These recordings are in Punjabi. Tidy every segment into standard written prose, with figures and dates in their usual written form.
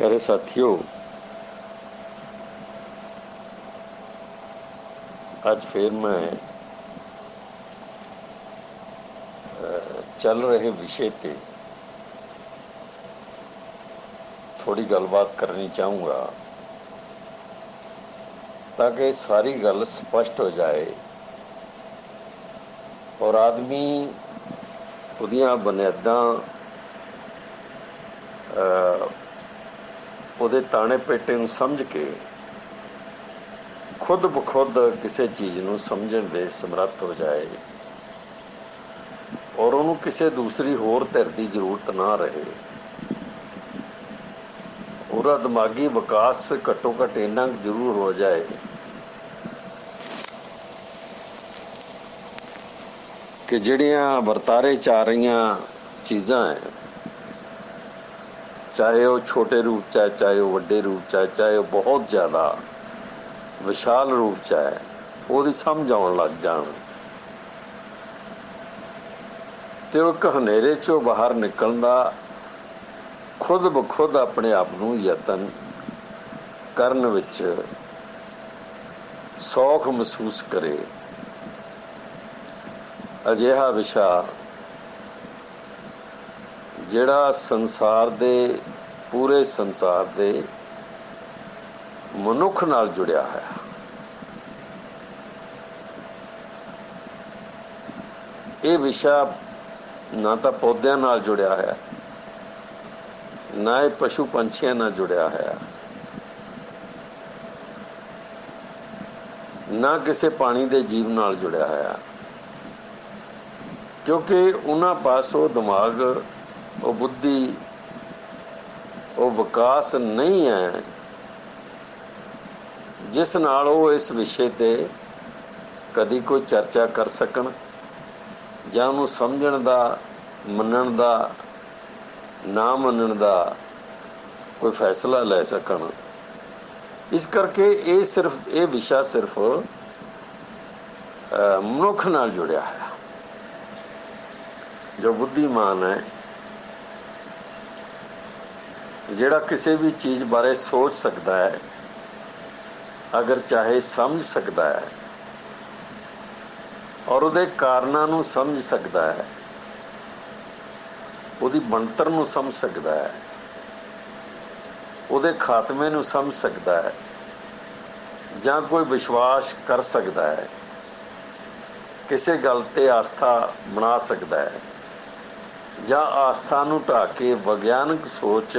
प्यारे साथियों, आज फिर मैं चल रहे विषय पे थोड़ी गलबात करनी चाहूँगा ताकि सारी गल स्पष्ट हो जाए और आदमी उहदियां बुनियादां ਉਹਦੇ ताने पेटे ਨੂੰ समझ के खुद ब खुद किसी चीज़ ਨੂੰ समझण ਦੇ ਸਮਰੱਥ हो जाए और ਉਹਨੂੰ ਕਿਸੇ दूसरी होर धिर ਦੀ ਜ਼ਰੂਰਤ ना रहे। ਉਹਦਾ ਦਿਮਾਗੀ ਵਿਕਾਸ ਘੱਟੋ ਘੱਟ ਇੰਨਾ ਜ਼ਰੂਰ ਹੋ ਜਾए कि ਜਿਹੜੀਆਂ ਵਰਤਾਰੇ 'ਚ ਆ ਰਹੀਆਂ ਚੀਜ਼ਾਂ ਹੈ, चाहे वो छोटे रूप च है, चाहे वो वड्डे रूप च है, चाहे वो बहुत ज़्यादा विशाल रूप च है, वो समझ आउण लग जाण ते एक हनेरे चों बाहर निकलण दा खुद ब खुद अपने आप नूं यतन करन विच सौख महसूस करे। अजिहा विशा ਜਿਹੜਾ ਸੰਸਾਰ ਦੇ ਪੂਰੇ ਸੰਸਾਰ ਦੇ ਮਨੁੱਖ ਨਾਲ ਜੁੜਿਆ ਹੈ। ਇਹ ਵਿਸ਼ਾ ਨਾ ਤਾਂ ਪੌਦਿਆਂ ਨਾਲ ਜੁੜਿਆ ਹੈ, ਨਾ ਇਹ ਪਸ਼ੂ ਪੰਛੀਆਂ ਨਾਲ ਜੁੜਿਆ ਹੈ, ਨਾ ਕਿਸੇ ਪਾਣੀ ਦੇ ਜੀਵ ਨਾਲ ਜੁੜਿਆ ਹੈ, ਕਿਉਂਕਿ ਉਹਨਾਂ ਪਾਸ ਉਹ ਦਿਮਾਗ, ਉਹ ਬੁੱਧੀ, ਉਹ ਵਿਕਾਸ ਨਹੀਂ ਹੈ ਜਿਸ ਨਾਲ ਉਹ ਇਸ ਵਿਸ਼ੇ 'ਤੇ ਕਦੀ ਕੋਈ ਚਰਚਾ ਕਰ ਸਕਣ ਜਾਂ ਉਹਨੂੰ ਸਮਝਣ ਦਾ, ਮੰਨਣ ਦਾ, ਨਾ ਮੰਨਣ ਦਾ ਕੋਈ ਫੈਸਲਾ ਲੈ ਸਕਣ। ਇਸ ਕਰਕੇ ਇਹ ਵਿਸ਼ਾ ਸਿਰਫ ਮਨੁੱਖ ਨਾਲ ਜੁੜਿਆ ਹੈ। ਜੋ ਬੁੱਧੀਮਾਨ ਹੈ, ਜਿਹੜਾ ਕਿਸੇ ਵੀ ਚੀਜ਼ ਬਾਰੇ ਸੋਚ ਸਕਦਾ ਹੈ, ਅਗਰ ਚਾਹੇ ਸਮਝ ਸਕਦਾ ਹੈ ਔਰ ਉਹਦੇ ਕਾਰਨਾਂ ਨੂੰ ਸਮਝ ਸਕਦਾ ਹੈ, ਉਹਦੀ ਬਣਤਰ ਨੂੰ ਸਮਝ ਸਕਦਾ ਹੈ, ਉਹਦੇ ਖਾਤਮੇ ਨੂੰ ਸਮਝ ਸਕਦਾ ਹੈ, ਜਾਂ ਕੋਈ ਵਿਸ਼ਵਾਸ ਕਰ ਸਕਦਾ ਹੈ, ਕਿਸੇ ਗੱਲ 'ਤੇ ਆਸਥਾ ਬਣਾ ਸਕਦਾ ਹੈ, ਜਾਂ ਆਸਥਾ ਨੂੰ ਢਾਹ ਕੇ ਵਿਗਿਆਨਕ ਸੋਚ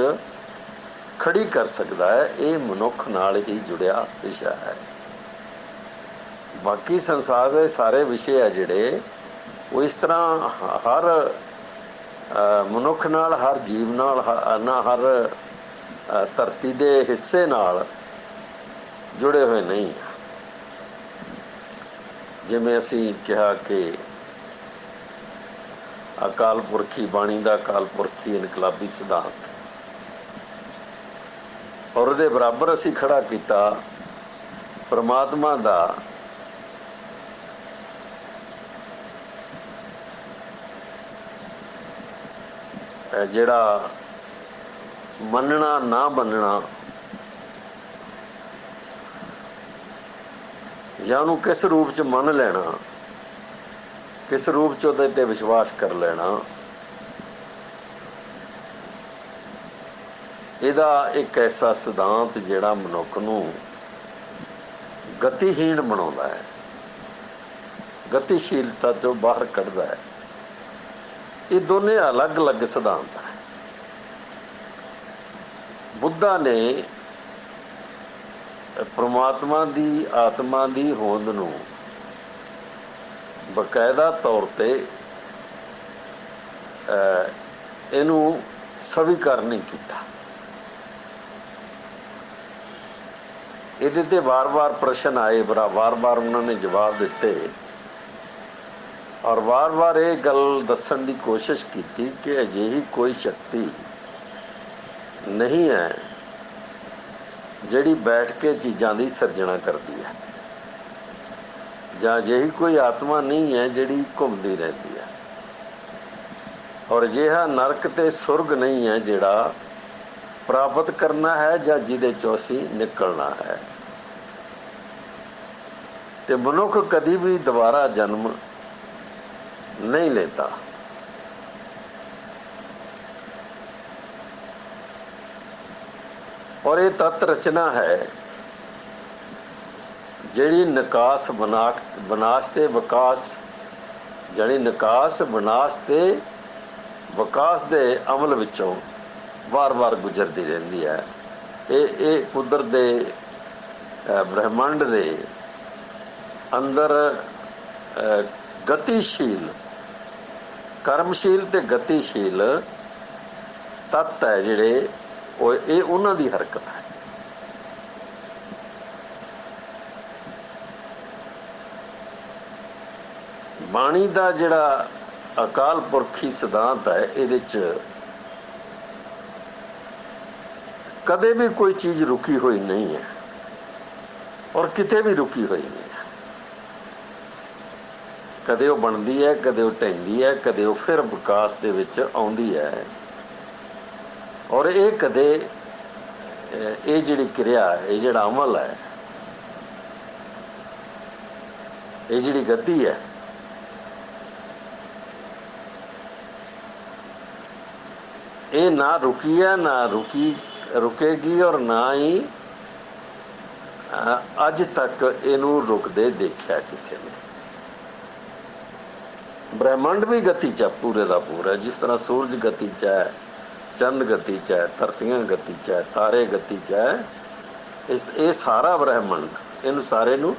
ਖੜੀ ਕਰ ਸਕਦਾ ਹੈ, ਇਹ ਮਨੁੱਖ ਨਾਲ ਹੀ ਜੁੜਿਆ ਵਿਸ਼ਾ ਹੈ। ਬਾਕੀ ਸੰਸਾਰ ਦੇ ਸਾਰੇ ਵਿਸ਼ੇ ਆ ਜਿਹੜੇ, ਉਹ ਇਸ ਤਰ੍ਹਾਂ ਹਰ ਮਨੁੱਖ ਨਾਲ, ਹਰ ਜੀਵ ਨਾਲ, ਹਰ ਧਰਤੀ ਦੇ ਹਿੱਸੇ ਨਾਲ ਜੁੜੇ ਹੋਏ ਨਹੀਂ। ਜਿਵੇਂ ਅਸੀਂ ਕਿਹਾ ਕਿ ਅਕਾਲ ਪੁਰਖੀ ਬਾਣੀ ਦਾ ਅਕਾਲ ਪੁਰਖੀ ਇਨਕਲਾਬੀ ਸਿਧਾਂਤ, ਔਰ ਉਹਦੇ ਬਰਾਬਰ ਅਸੀਂ ਖੜਾ ਕੀਤਾ ਪਰਮਾਤਮਾ ਦਾ ਜਿਹੜਾ ਮੰਨਣਾ ਨਾ ਮੰਨਣਾ, ਜਾਂ ਉਹਨੂੰ ਕਿਸ ਰੂਪ 'ਚ ਮੰਨ ਲੈਣਾ, ਕਿਸ ਰੂਪ 'ਚ ਉਹਦੇ 'ਤੇ ਵਿਸ਼ਵਾਸ ਕਰ ਲੈਣਾ, ਇਹਦਾ ਇੱਕ ਐਸਾ ਸਿਧਾਂਤ ਜਿਹੜਾ ਮਨੁੱਖ ਨੂੰ ਗਤੀਹੀਣ ਬਣਾਉਂਦਾ ਹੈ, ਗਤੀਸ਼ੀਲਤਾ ਤੋਂ ਬਾਹਰ ਕੱਢਦਾ ਹੈ। ਇਹ ਦੋਨੇ ਅਲੱਗ-ਅਲੱਗ ਸਿਧਾਂਤ ਹੈ। ਬੁੱਧਾ ਨੇ ਪਰਮਾਤਮਾ ਦੀ ਆਤਮਾ ਦੀ ਹੋਂਦ ਨੂੰ ਬਕਾਇਦਾ ਤੌਰ 'ਤੇ ਇਹਨੂੰ ਸਵੀਕਾਰ ਨਹੀਂ ਕੀਤਾ। ਇਹਦੇ 'ਤੇ ਵਾਰ-ਵਾਰ ਪ੍ਰਸ਼ਨ ਆਏ, ਵਾਰ-ਵਾਰ ਉਹਨਾਂ ਨੇ ਜਵਾਬ ਦਿੱਤੇ, ਔਰ ਵਾਰ-ਵਾਰ ਇਹ ਗੱਲ ਦੱਸਣ ਦੀ ਕੋਸ਼ਿਸ਼ ਕੀਤੀ ਕਿ ਅਜਿਹੀ ਕੋਈ ਸ਼ਕਤੀ ਨਹੀਂ ਹੈ ਜਿਹੜੀ ਬੈਠ ਕੇ ਚੀਜ਼ਾਂ ਦੀ ਸਿਰਜਣਾ ਕਰਦੀ ਹੈ, ਜਾਂ ਅਜਿਹੀ ਕੋਈ ਆਤਮਾ ਨਹੀਂ ਹੈ ਜਿਹੜੀ ਘੁੰਮਦੀ ਰਹਿੰਦੀ ਹੈ, ਔਰ ਅਜਿਹਾ ਨਰਕ ਤੇ ਸੁਰਗ ਨਹੀਂ ਹੈ ਜਿਹੜਾ ਪ੍ਰਾਪਤ ਕਰਨਾ ਹੈ ਜਾਂ ਜਿਹਦੇ ਚੋਂ ਅਸੀਂ ਨਿਕਲਣਾ ਹੈ। ਤੇ ਮਨੁੱਖ ਕਦੀ ਵੀ ਦੁਬਾਰਾ ਜਨਮ ਨਹੀਂ ਲੈਂਦਾ। ਔਰ ਇਹ ਤਤ ਰਚਨਾ ਹੈ ਜਿਹੜੀ ਨਿਕਾਸ ਵਿਨਾਸ਼ ਤੇ ਵਿਕਾਸ, ਜਾਣੀ ਨਿਕਾਸ ਵਿਨਾਸ਼ ਤੇ ਵਿਕਾਸ ਦੇ ਅਮਲ ਵਿੱਚੋਂ ਵਾਰ-ਵਾਰ ਗੁਜ਼ਰਦੀ ਰਹਿੰਦੀ ਹੈ। ਇਹ ਕੁਦਰਤ ਦੇ ਬ੍ਰਹਿਮੰਡ ਦੇ ਅੰਦਰ ਗਤੀਸ਼ੀਲ, ਕਰਮਸ਼ੀਲ ਤੇ ਗਤੀਸ਼ੀਲ ਤੱਤ ਹੈ ਜਿਹੜੇ ਇਹ ਉਹਨਾਂ ਦੀ ਹਰਕਤ ਹੈ। ਬਾਣੀ ਦਾ ਜਿਹੜਾ ਅਕਾਲ ਪੁਰਖੀ ਸਿਧਾਂਤ ਹੈ, ਇਹਦੇ 'ਚ ਕਦੇ ਵੀ ਕੋਈ ਚੀਜ਼ ਰੁਕੀ ਹੋਈ ਨਹੀਂ ਹੈ ਔਰ ਕਿਤੇ ਵੀ ਰੁਕੀ ਹੋਈ ਨਹੀਂ ਹੈ। ਕਦੇ ਉਹ ਬਣਦੀ ਹੈ, ਕਦੇ ਉਹ ਢਹਿੰਦੀ ਹੈ, ਕਦੇ ਉਹ ਫਿਰ ਵਿਕਾਸ ਦੇ ਵਿੱਚ ਆਉਂਦੀ ਹੈ। ਔਰ ਇਹ ਕਦੇ ਇਹ ਜਿਹੜੀ ਕਿਰਿਆ, ਇਹ ਜਿਹੜਾ ਅਮਲ ਹੈ, ਇਹ ਜਿਹੜੀ ਗਤੀ ਹੈ, ਇਹ ਨਾ ਰੁਕੀ ਹੈ, ਨਾ ਰੁਕੇਗੀ ਔਰ ਨਾ ਹੀ ਅੱਜ ਤੱਕ ਇਹਨੂੰ ਰੁਕਦੇ ਦੇਖਿਆ ਕਿਸੇ ਨੇ। ਬ੍ਰਹਿਮੰਡ ਵੀ ਗਤੀ 'ਚ ਹੈ, ਪੂਰੇ ਦਾ ਪੂਰਾ। ਜਿਸ ਤਰ੍ਹਾਂ ਸੂਰਜ ਗਤੀ 'ਚ ਹੈ, ਚੰਦ ਗਤੀ 'ਚ ਹੈ, ਧਰਤੀਆਂ ਗਤੀ 'ਚ ਹੈ, ਤਾਰੇ ਗਤੀ 'ਚ ਹੈ। ਇਹ ਸਾਰਾ ਬ੍ਰਹਿਮੰਡ, ਇਹਨੂੰ ਸਾਰੇ ਨੂੰ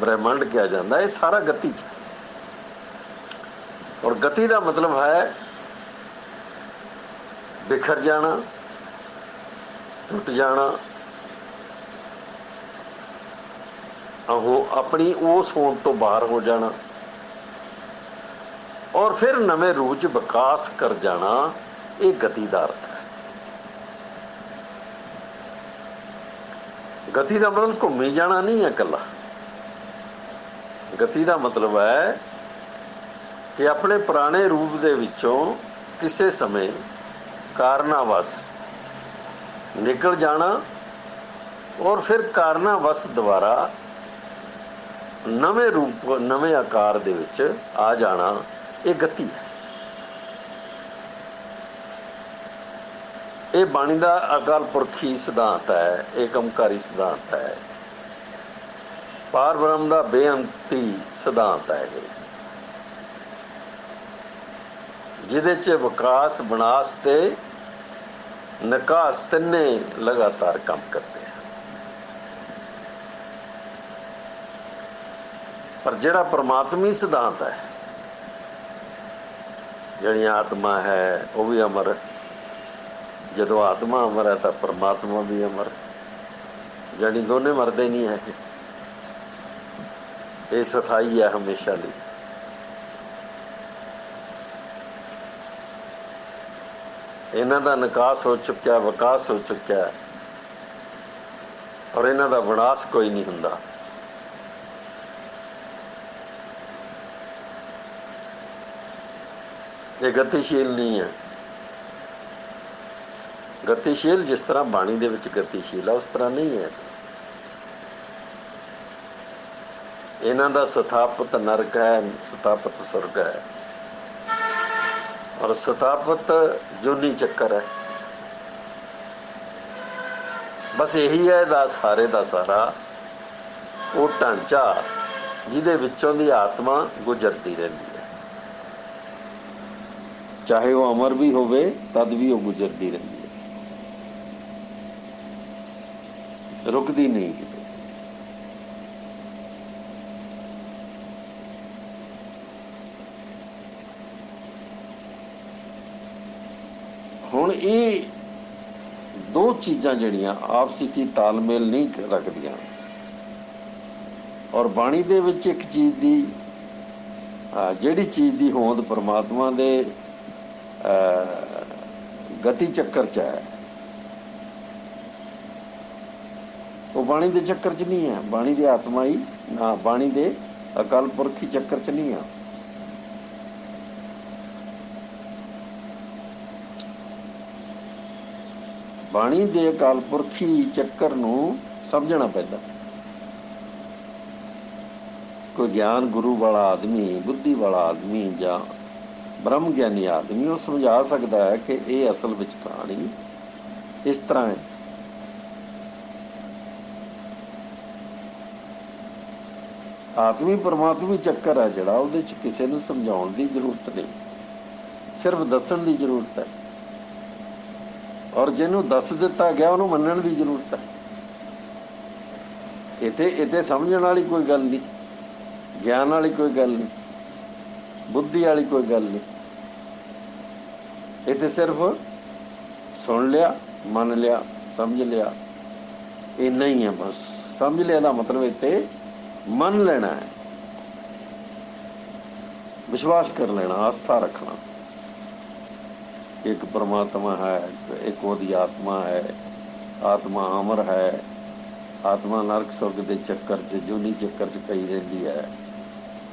ਬ੍ਰਹਿਮੰਡ ਕਿਹਾ ਜਾਂਦਾ। ਇਹ ਸਾਰਾ ਗਤੀ 'ਚ ਹੈ। ਔਰ ਗਤੀ ਦਾ ਮਤਲਬ ਹੈ ਬਿਖਰ ਜਾਣਾ, ਟੁੱਟ ਜਾਣਾ, ਉਹ ਆਪਣੀ ਉਸ ਹੋਂਦ ਤੋਂ ਬਾਹਰ ਹੋ ਜਾਣਾ ਔਰ ਫਿਰ ਨਵੇਂ ਰੂਪ 'ਚ ਵਿਕਾਸ ਕਰ ਜਾਣਾ। ਇਹ ਗਤੀ ਦਾ ਅਰਥ ਹੈ। ਗਤੀ ਦਾ ਮਤਲਬ ਘੁੰਮੀ ਜਾਣਾ ਨਹੀਂ ਹੈ ਇਕੱਲਾ। ਗਤੀ ਦਾ ਮਤਲਬ ਹੈ ਕਿ ਆਪਣੇ ਪੁਰਾਣੇ ਰੂਪ ਦੇ ਵਿੱਚੋਂ ਕਿਸੇ ਸਮੇਂ ਕਾਰਨਾਵਸ ਨਿਕਲ ਜਾਣਾ ਔਰ ਫਿਰ ਕਾਰਨਾਵਸ ਦੁਬਾਰਾ ਨਵੇਂ ਰੂਪ, ਨਵੇਂ ਆਕਾਰ ਦੇ ਵਿੱਚ ਆ ਜਾਣਾ। ਇਹ ਗਤੀ ਹੈ। ਇਹ ਬਾਣੀ ਦਾ ਅਕਾਲ ਪੁਰਖੀ ਸਿਧਾਂਤ ਹੈ, ਏਕਮਕਾਰੀ ਸਿਧਾਂਤ ਹੈ, ਪਾਰ ਬ੍ਰਹਮ ਦਾ ਬੇਅੰਤੀ ਸਿਧਾਂਤ ਹੈ ਇਹ, ਜਿਹਦੇ 'ਚ ਵਿਕਾਸ, ਵਿਨਾਸ਼ ਤੇ ਨਿਕਾਸ ਤਿੰਨੇ ਲਗਾਤਾਰ ਕੰਮ ਕਰਦੇ ਹਨ। ਪਰ ਜਿਹੜਾ ਪਰਮਾਤਮੀ ਸਿਧਾਂਤ ਹੈ, ਜਿਹੜੀ ਆਤਮਾ ਹੈ ਉਹ ਵੀ ਅਮਰ। ਜਦੋਂ ਆਤਮਾ ਅਮਰ ਹੈ ਤਾਂ ਪਰਮਾਤਮਾ ਵੀ ਅਮਰ, ਜਾਣੀ ਦੋਨੇ ਮਰਦੇ ਨਹੀਂ ਹੈ। ਇਹ ਸਥਾਈ ਹੈ ਹਮੇਸ਼ਾ ਲਈ। ਇਹਨਾਂ ਦਾ ਨਿਕਾਸ ਹੋ ਚੁੱਕਿਆ, ਵਿਕਾਸ ਹੋ ਚੁੱਕਿਆ ਔਰ ਇਹਨਾਂ ਦਾ ਵਿਨਾਸ਼ ਕੋਈ ਨਹੀਂ ਹੁੰਦਾ। ਇਹ ਗਤੀਸ਼ੀਲ ਨਹੀਂ ਹੈ। ਗਤੀਸ਼ੀਲ ਜਿਸ ਤਰ੍ਹਾਂ ਬਾਣੀ ਦੇ ਵਿੱਚ ਗਤੀਸ਼ੀਲ ਹੈ, ਉਸ ਤਰ੍ਹਾਂ ਨਹੀਂ ਹੈ। ਇਹਨਾਂ ਦਾ ਸਥਾਪਤ ਨਰਕ ਹੈ, ਸਥਾਪਤ ਸੁਰਗ ਹੈ ਔਰ ਸਥਾਪਤ ਜੂਨੀ ਚੱਕਰ ਹੈ। ਬਸ ਇਹੀ ਹੈ ਦਾ ਸਾਰੇ ਦਾ ਸਾਰਾ ਉਹ ਢਾਂਚਾ ਜਿਹਦੇ ਵਿੱਚੋਂ ਦੀ ਆਤਮਾ ਗੁਜ਼ਰਦੀ ਰਹਿੰਦੀ ਹੈ। ਚਾਹੇ ਉਹ ਅਮਰ ਵੀ ਹੋਵੇ ਤਦ ਵੀ ਉਹ ਗੁਜ਼ਰਦੀ ਰਹਿੰਦੀ ਹੈ, ਰੁਕਦੀ ਨਹੀਂ ਕਿਤੇ। ਹੁਣ ਇਹ ਦੋ ਚੀਜ਼ਾਂ ਜਿਹੜੀਆਂ ਆਪਸੀ 'ਚ ਤਾਲਮੇਲ ਨਹੀਂ ਰੱਖਦੀਆਂ ਔਰ ਬਾਣੀ ਦੇ ਵਿੱਚ ਇੱਕ ਚੀਜ਼ ਦੀ, ਜਿਹੜੀ ਚੀਜ਼ ਦੀ ਹੋਂਦ ਪਰਮਾਤਮਾ ਦੇ ਗਤੀ ਚੱਕਰ 'ਚ ਹੈ, ਉਹ ਬਾਣੀ ਦੇ ਚੱਕਰ 'ਚ ਨਹੀਂ ਹੈ। ਬਾਣੀ ਦੀ ਆਤਮਾ ਹੀ ਨਾ, ਬਾਣੀ ਦੇ ਅਕਾਲ ਪੁਰਖੀ ਚੱਕਰ 'ਚ ਨਹੀਂ ਆ। ਬਾਣੀ ਦੇ ਅਕਾਲ ਪੁਰਖੀ ਚੱਕਰ ਨੂੰ ਸਮਝਣਾ ਪੈਂਦਾ। ਕੋਈ ਗਿਆਨ ਗੁਰੂ ਵਾਲਾ ਆਦਮੀ, ਬੁੱਧੀ ਵਾਲਾ ਆਦਮੀ ਜਾਂ ਬ੍ਰਹਮ ਗਿਆਨੀ ਆਦਮੀ ਉਹ ਸਮਝਾ ਸਕਦਾ ਹੈ ਕਿ ਇਹ ਅਸਲ ਵਿੱਚ ਕਹਾਣੀ ਇਸ ਤਰ੍ਹਾਂ ਹੈ। ਆਤਮੀ ਪਰਮਾਤਮੀ ਚੱਕਰ ਹੈ ਜਿਹੜਾ, ਉਹਦੇ 'ਚ ਕਿਸੇ ਨੂੰ ਸਮਝਾਉਣ ਦੀ ਜ਼ਰੂਰਤ ਨਹੀਂ, ਸਿਰਫ ਦੱਸਣ ਦੀ ਜ਼ਰੂਰਤ ਹੈ। ਔਰ ਜਿਹਨੂੰ ਦੱਸ ਦਿੱਤਾ ਗਿਆ ਉਹਨੂੰ ਮੰਨਣ ਦੀ ਜ਼ਰੂਰਤ ਹੈ। ਇੱਥੇ ਸਮਝਣ ਵਾਲੀ ਕੋਈ ਗੱਲ ਨਹੀਂ, ਗਿਆਨ ਵਾਲੀ ਕੋਈ ਗੱਲ ਨਹੀਂ, ਬੁੱਧੀ ਵਾਲੀ ਕੋਈ ਗੱਲ ਨਹੀਂ। ਇੱਥੇ ਸਿਰਫ ਸੁਣ ਲਿਆ, ਮੰਨ ਲਿਆ, ਸਮਝ ਲਿਆ, ਇੰਨਾ ਹੀ ਹੈ ਬਸ। ਸਮਝ ਲਿਆ ਦਾ ਮਤਲਬ ਇੱਥੇ ਮੰਨ ਲੈਣਾ ਹੈ, ਵਿਸ਼ਵਾਸ ਕਰ ਲੈਣਾ, ਆਸਥਾ ਰੱਖਣਾ। ਇੱਕ ਪਰਮਾਤਮਾ ਹੈ, ਇੱਕ ਉਹਦੀ ਆਤਮਾ ਹੈ, ਆਤਮਾ ਅਮਰ ਹੈ। ਆਤਮਾ ਨਰਕ ਸੁਰਗ ਦੇ ਚੱਕਰ 'ਚ, ਜੂਨੀ ਚੱਕਰ 'ਚ ਪਈ ਰਹਿੰਦੀ ਹੈ।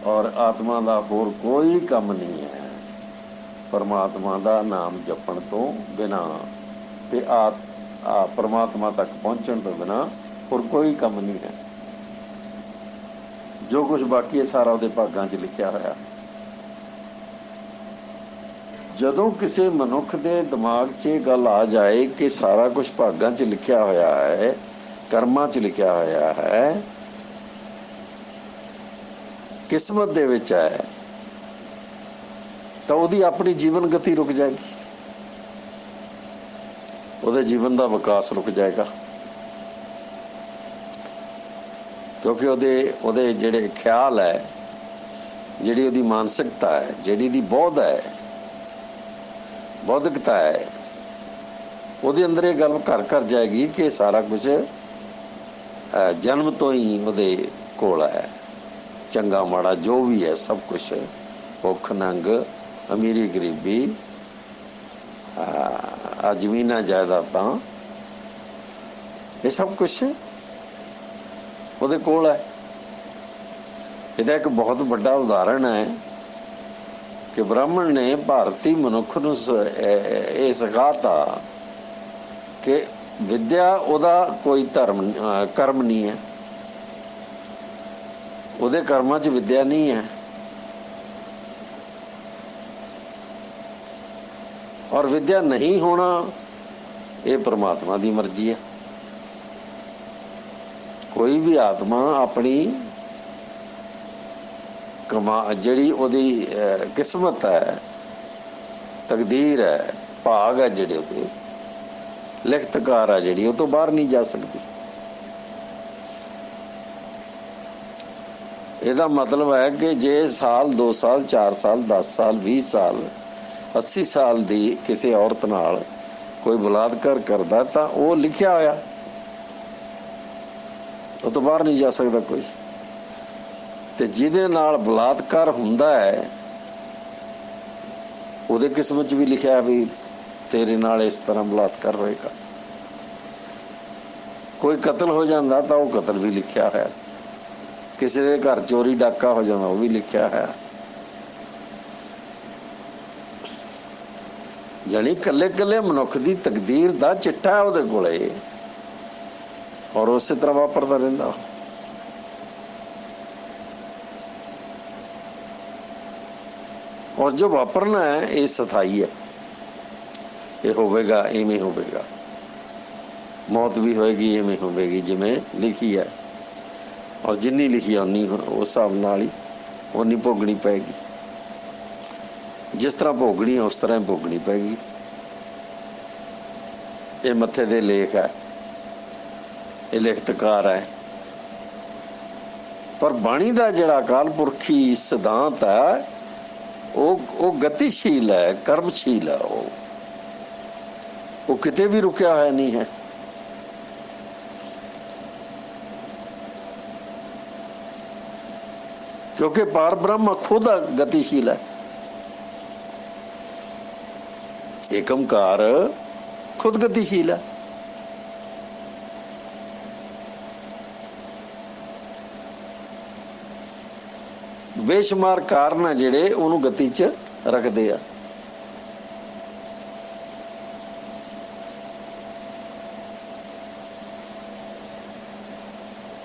ਔਰ ਆਤਮਾ ਦਾ ਹੋਰ ਕੋਈ ਕੰਮ ਨਹੀਂ ਹੈ ਪਰਮਾਤਮਾ ਦਾ ਨਾਮ ਜਪਣ ਤੋਂ ਬਿਨਾਂ, ਤੇ ਪਰਮਾਤਮਾ ਤੱਕ ਪਹੁੰਚਣ ਤੋਂ ਬਿਨਾਂ ਹੋਰ ਕੋਈ ਕੰਮ ਨਹੀਂ ਹੈ। ਜੋ ਕੁਛ ਬਾਕੀ ਹੈ ਸਾਰਾ ਉਹਦੇ ਭਾਗਾਂ 'ਚ ਲਿਖਿਆ ਹੋਇਆ। ਜਦੋਂ ਕਿਸੇ ਮਨੁੱਖ ਦੇ ਦਿਮਾਗ 'ਚ ਇਹ ਗੱਲ ਆ ਜਾਏ ਕਿ ਸਾਰਾ ਕੁਛ ਭਾਗਾਂ 'ਚ ਲਿਖਿਆ ਹੋਇਆ ਹੈ, ਕਰਮਾਂ 'ਚ ਲਿਖਿਆ ਹੋਇਆ ਹੈ, ਕਿਸਮਤ ਦੇ ਵਿੱਚ ਹੈ, ਤਾਂ ਉਹਦੀ ਆਪਣੀ ਜੀਵਨ ਗਤੀ ਰੁਕ ਜਾਏਗੀ, ਉਹਦੇ ਜੀਵਨ ਦਾ ਵਿਕਾਸ ਰੁਕ ਜਾਏਗਾ। ਕਿਉਂਕਿ ਉਹਦੇ ਜਿਹੜੇ ਖਿਆਲ ਹੈ, ਜਿਹੜੀ ਉਹਦੀ ਮਾਨਸਿਕਤਾ ਹੈ, ਜਿਹੜੀ ਦੀ ਬੌਧ ਹੈ, ਬੌਧਿਕਤਾ ਹੈ, ਉਹਦੇ ਅੰਦਰ ਇਹ ਗੱਲ ਘਰ ਘਰ ਜਾਏਗੀ ਕਿ ਸਾਰਾ ਕੁਛ ਜਨਮ ਤੋਂ ਹੀ ਉਹਦੇ ਕੋਲ ਹੈ। ਚੰਗਾ ਮਾੜਾ ਜੋ ਵੀ ਹੈ ਸਭ ਕੁਛ, ਭੁੱਖ ਨੰਗ, ਅਮੀਰੀ ਗਰੀਬੀ, ਜ਼ਮੀਨਾਂ ਜਾਇਦਾਦਾਂ, ਇਹ ਸਭ ਕੁਛ ਉਹਦੇ ਕੋਲ ਹੈ। ਇਹਦਾ ਇੱਕ ਬਹੁਤ ਵੱਡਾ ਉਦਾਹਰਣ ਹੈ ਕਿ ਬ੍ਰਾਹਮਣ ਨੇ ਭਾਰਤੀ ਮਨੁੱਖ ਨੂੰ ਇਹ ਸਿਖਾਤਾ ਕਿ ਵਿਦਿਆ ਉਹਦਾ ਕੋਈ ਕਰਮ ਨਹੀਂ ਹੈ, ਉਹਦੇ ਕਰਮਾਂ 'ਚ ਵਿਦਿਆ ਨਹੀਂ ਹੈ। ਔਰ ਵਿਦਿਆ ਨਹੀਂ ਹੋਣਾ ਇਹ ਪਰਮਾਤਮਾ ਦੀ ਮਰਜ਼ੀ ਹੈ। ਕੋਈ ਵੀ ਆਤਮਾ ਆਪਣੀ ਜਿਹੜੀ ਉਹਦੀ ਕਿਸਮਤ ਹੈ, ਤਕਦੀਰ ਹੈ, ਭਾਗ ਹੈ, ਜਿਹੜੇ ਉਹਦੇ ਲਿਖਤਕਾਰ ਹੈ, ਜਿਹੜੀ ਉਹ ਤੋਂ ਬਾਹਰ ਨਹੀਂ ਜਾ ਸਕਦੀ। ਇਹਦਾ ਮਤਲਬ ਹੈ ਕਿ ਜੇ ਸਾਲ 2 ਸਾਲ 4 ਸਾਲ 10 ਸਾਲ 20 ਸਾਲ 80 ਸਾਲ ਦੀ ਕਿਸੇ ਔਰਤ ਨਾਲ ਕੋਈ ਬਲਾਤਕਾਰ ਕਰਦਾ ਤਾਂ ਉਹ ਲਿਖਿਆ ਹੋਇਆ, ਉਹ ਤੋਂ ਬਾਹਰ ਨਹੀਂ ਜਾ ਸਕਦਾ ਕੋਈ। ਤੇ ਜਿਹਦੇ ਨਾਲ ਬਲਾਤਕਾਰ ਹੁੰਦਾ ਹੈ ਉਹਦੇ ਕਿਸਮਤ 'ਚ ਵੀ ਲਿਖਿਆ ਵੀ ਤੇਰੇ ਨਾਲ ਇਸ ਤਰ੍ਹਾਂ ਬਲਾਤਕਾਰ ਹੋਏਗਾ। ਕੋਈ ਕਤਲ ਹੋ ਜਾਂਦਾ ਤਾਂ ਉਹ ਕਤਲ ਵੀ ਲਿਖਿਆ ਹੋਇਆ, ਕਿਸੇ ਦੇ ਘਰ ਚੋਰੀ ਡਾਕਾ ਹੋ ਜਾਂਦਾ ਉਹ ਵੀ ਲਿਖਿਆ ਹੋਇਆ। ਜਾਣੀ ਇਕੱਲੇ ਇਕੱਲੇ ਮਨੁੱਖ ਦੀ ਤਕਦੀਰ ਦਾ ਚਿੱਠਾ ਉਹਦੇ ਕੋਲੇ, ਔਰ ਉਸੇ ਤਰ੍ਹਾਂ ਵਾਪਰਦਾ ਰਹਿੰਦਾ। ਔਰ ਜੋ ਵਾਪਰਨਾ ਹੈ ਇਹ ਸਥਾਈ ਹੈ, ਇਹ ਹੋਵੇਗਾ, ਇਵੇਂ ਹੋਵੇਗਾ। ਮੌਤ ਵੀ ਹੋਏਗੀ, ਇਵੇਂ ਹੋਵੇਗੀ ਜਿਵੇਂ ਲਿਖੀ ਹੈ। ਔਰ ਜਿੰਨੀ ਲਿਖੀ ਉਨੀ ਉਸ ਹਿਸਾਬ ਨਾਲ ਹੀ ਉਨੀ ਭੋਗਣੀ ਪਏਗੀ। ਜਿਸ ਤਰ੍ਹਾਂ ਭੋਗਣੀ ਉਸ ਤਰ੍ਹਾਂ ਹੀ ਭੋਗਣੀ ਪਏਗੀ। ਇਹ ਮੱਥੇ ਦੇ ਲੇਖ ਹੈ, ਇਹ ਲਿਖਤਕਾਰ ਹੈ। ਪਰ ਬਾਣੀ ਦਾ ਜਿਹੜਾ ਅਕਾਲ ਪੁਰਖੀ ਸਿਧਾਂਤ ਹੈ ਉਹ ਗਤੀਸ਼ੀਲ ਹੈ, ਕਰਮਸ਼ੀਲ ਹੈ। ਉਹ ਕਿਤੇ ਵੀ ਰੁਕਿਆ ਹੋਇਆ ਨਹੀਂ ਹੈ। ਕਿਉਂਕਿ ਪਾਰ ਬ੍ਰਹਮ ਖੁਦ ਗਤੀਸ਼ੀਲ ਹੈ। ਏਕਮਕਾਰ ਖੁਦ ਗਤੀਸ਼ੀਲ ਹੈ। ਬੇਸ਼ੁਮਾਰ ਕਾਰਨ ਹੈ ਜਿਹੜੇ ਉਹਨੂੰ ਗਤੀ 'ਚ ਰੱਖਦੇ ਆ।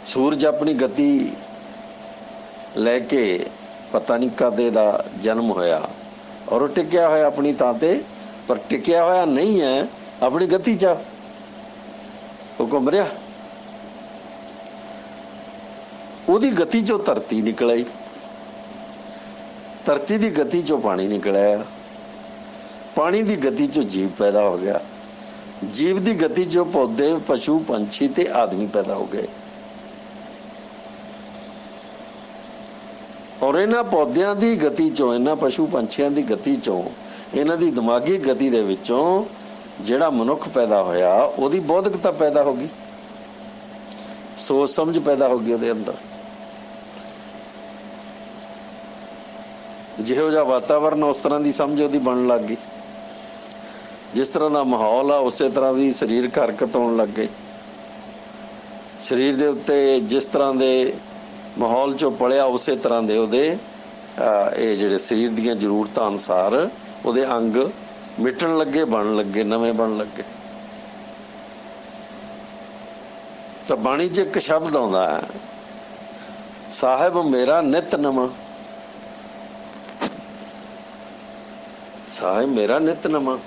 सूरज अपनी गति लैके पता नहीं कदे दा जन्म होया और टिकिया होया अपनी थां ते, पर टिकिया होया नहीं है अपनी गति च, वो घुम रहा। ਉਹਦੀ गति चो धरती निकल आई, धरती की गति चो पानी निकल आया, पानी की गति चो जीव पैदा हो गया, जीव की गति चो पौधे पशु पंछी ते आदमी पैदा हो गए। और इन्हां पौधों की गति चो, इन्हां पशु पंछियों की गति चो, इन्हां दी दिमागी गति दे विचों जिहड़ा मनुख पैदा होया उहदी बौद्धिकता पैदा हो गई, सोच समझ पैदा हो गई उहदे अंदर। जिहो जिहा वातावरण उस तरह की समझ उहदी बन लग गई, जिस तरह का माहौल आ उस तरह की शरीरक हरकत होने लग गई। शरीर के उत्ते जिस तरह के माहौल चो पलिया उस तरह के उहदे ये जिहड़े शरीर दीयां जरूरतां अनुसार उहदे अंग मिटण लगे, बन लगे, नवे बन लगे। तो बाणी च एक शब्द आउंदा है, साहिब मेरा नित नवा, साहिब मेरा नित नवा।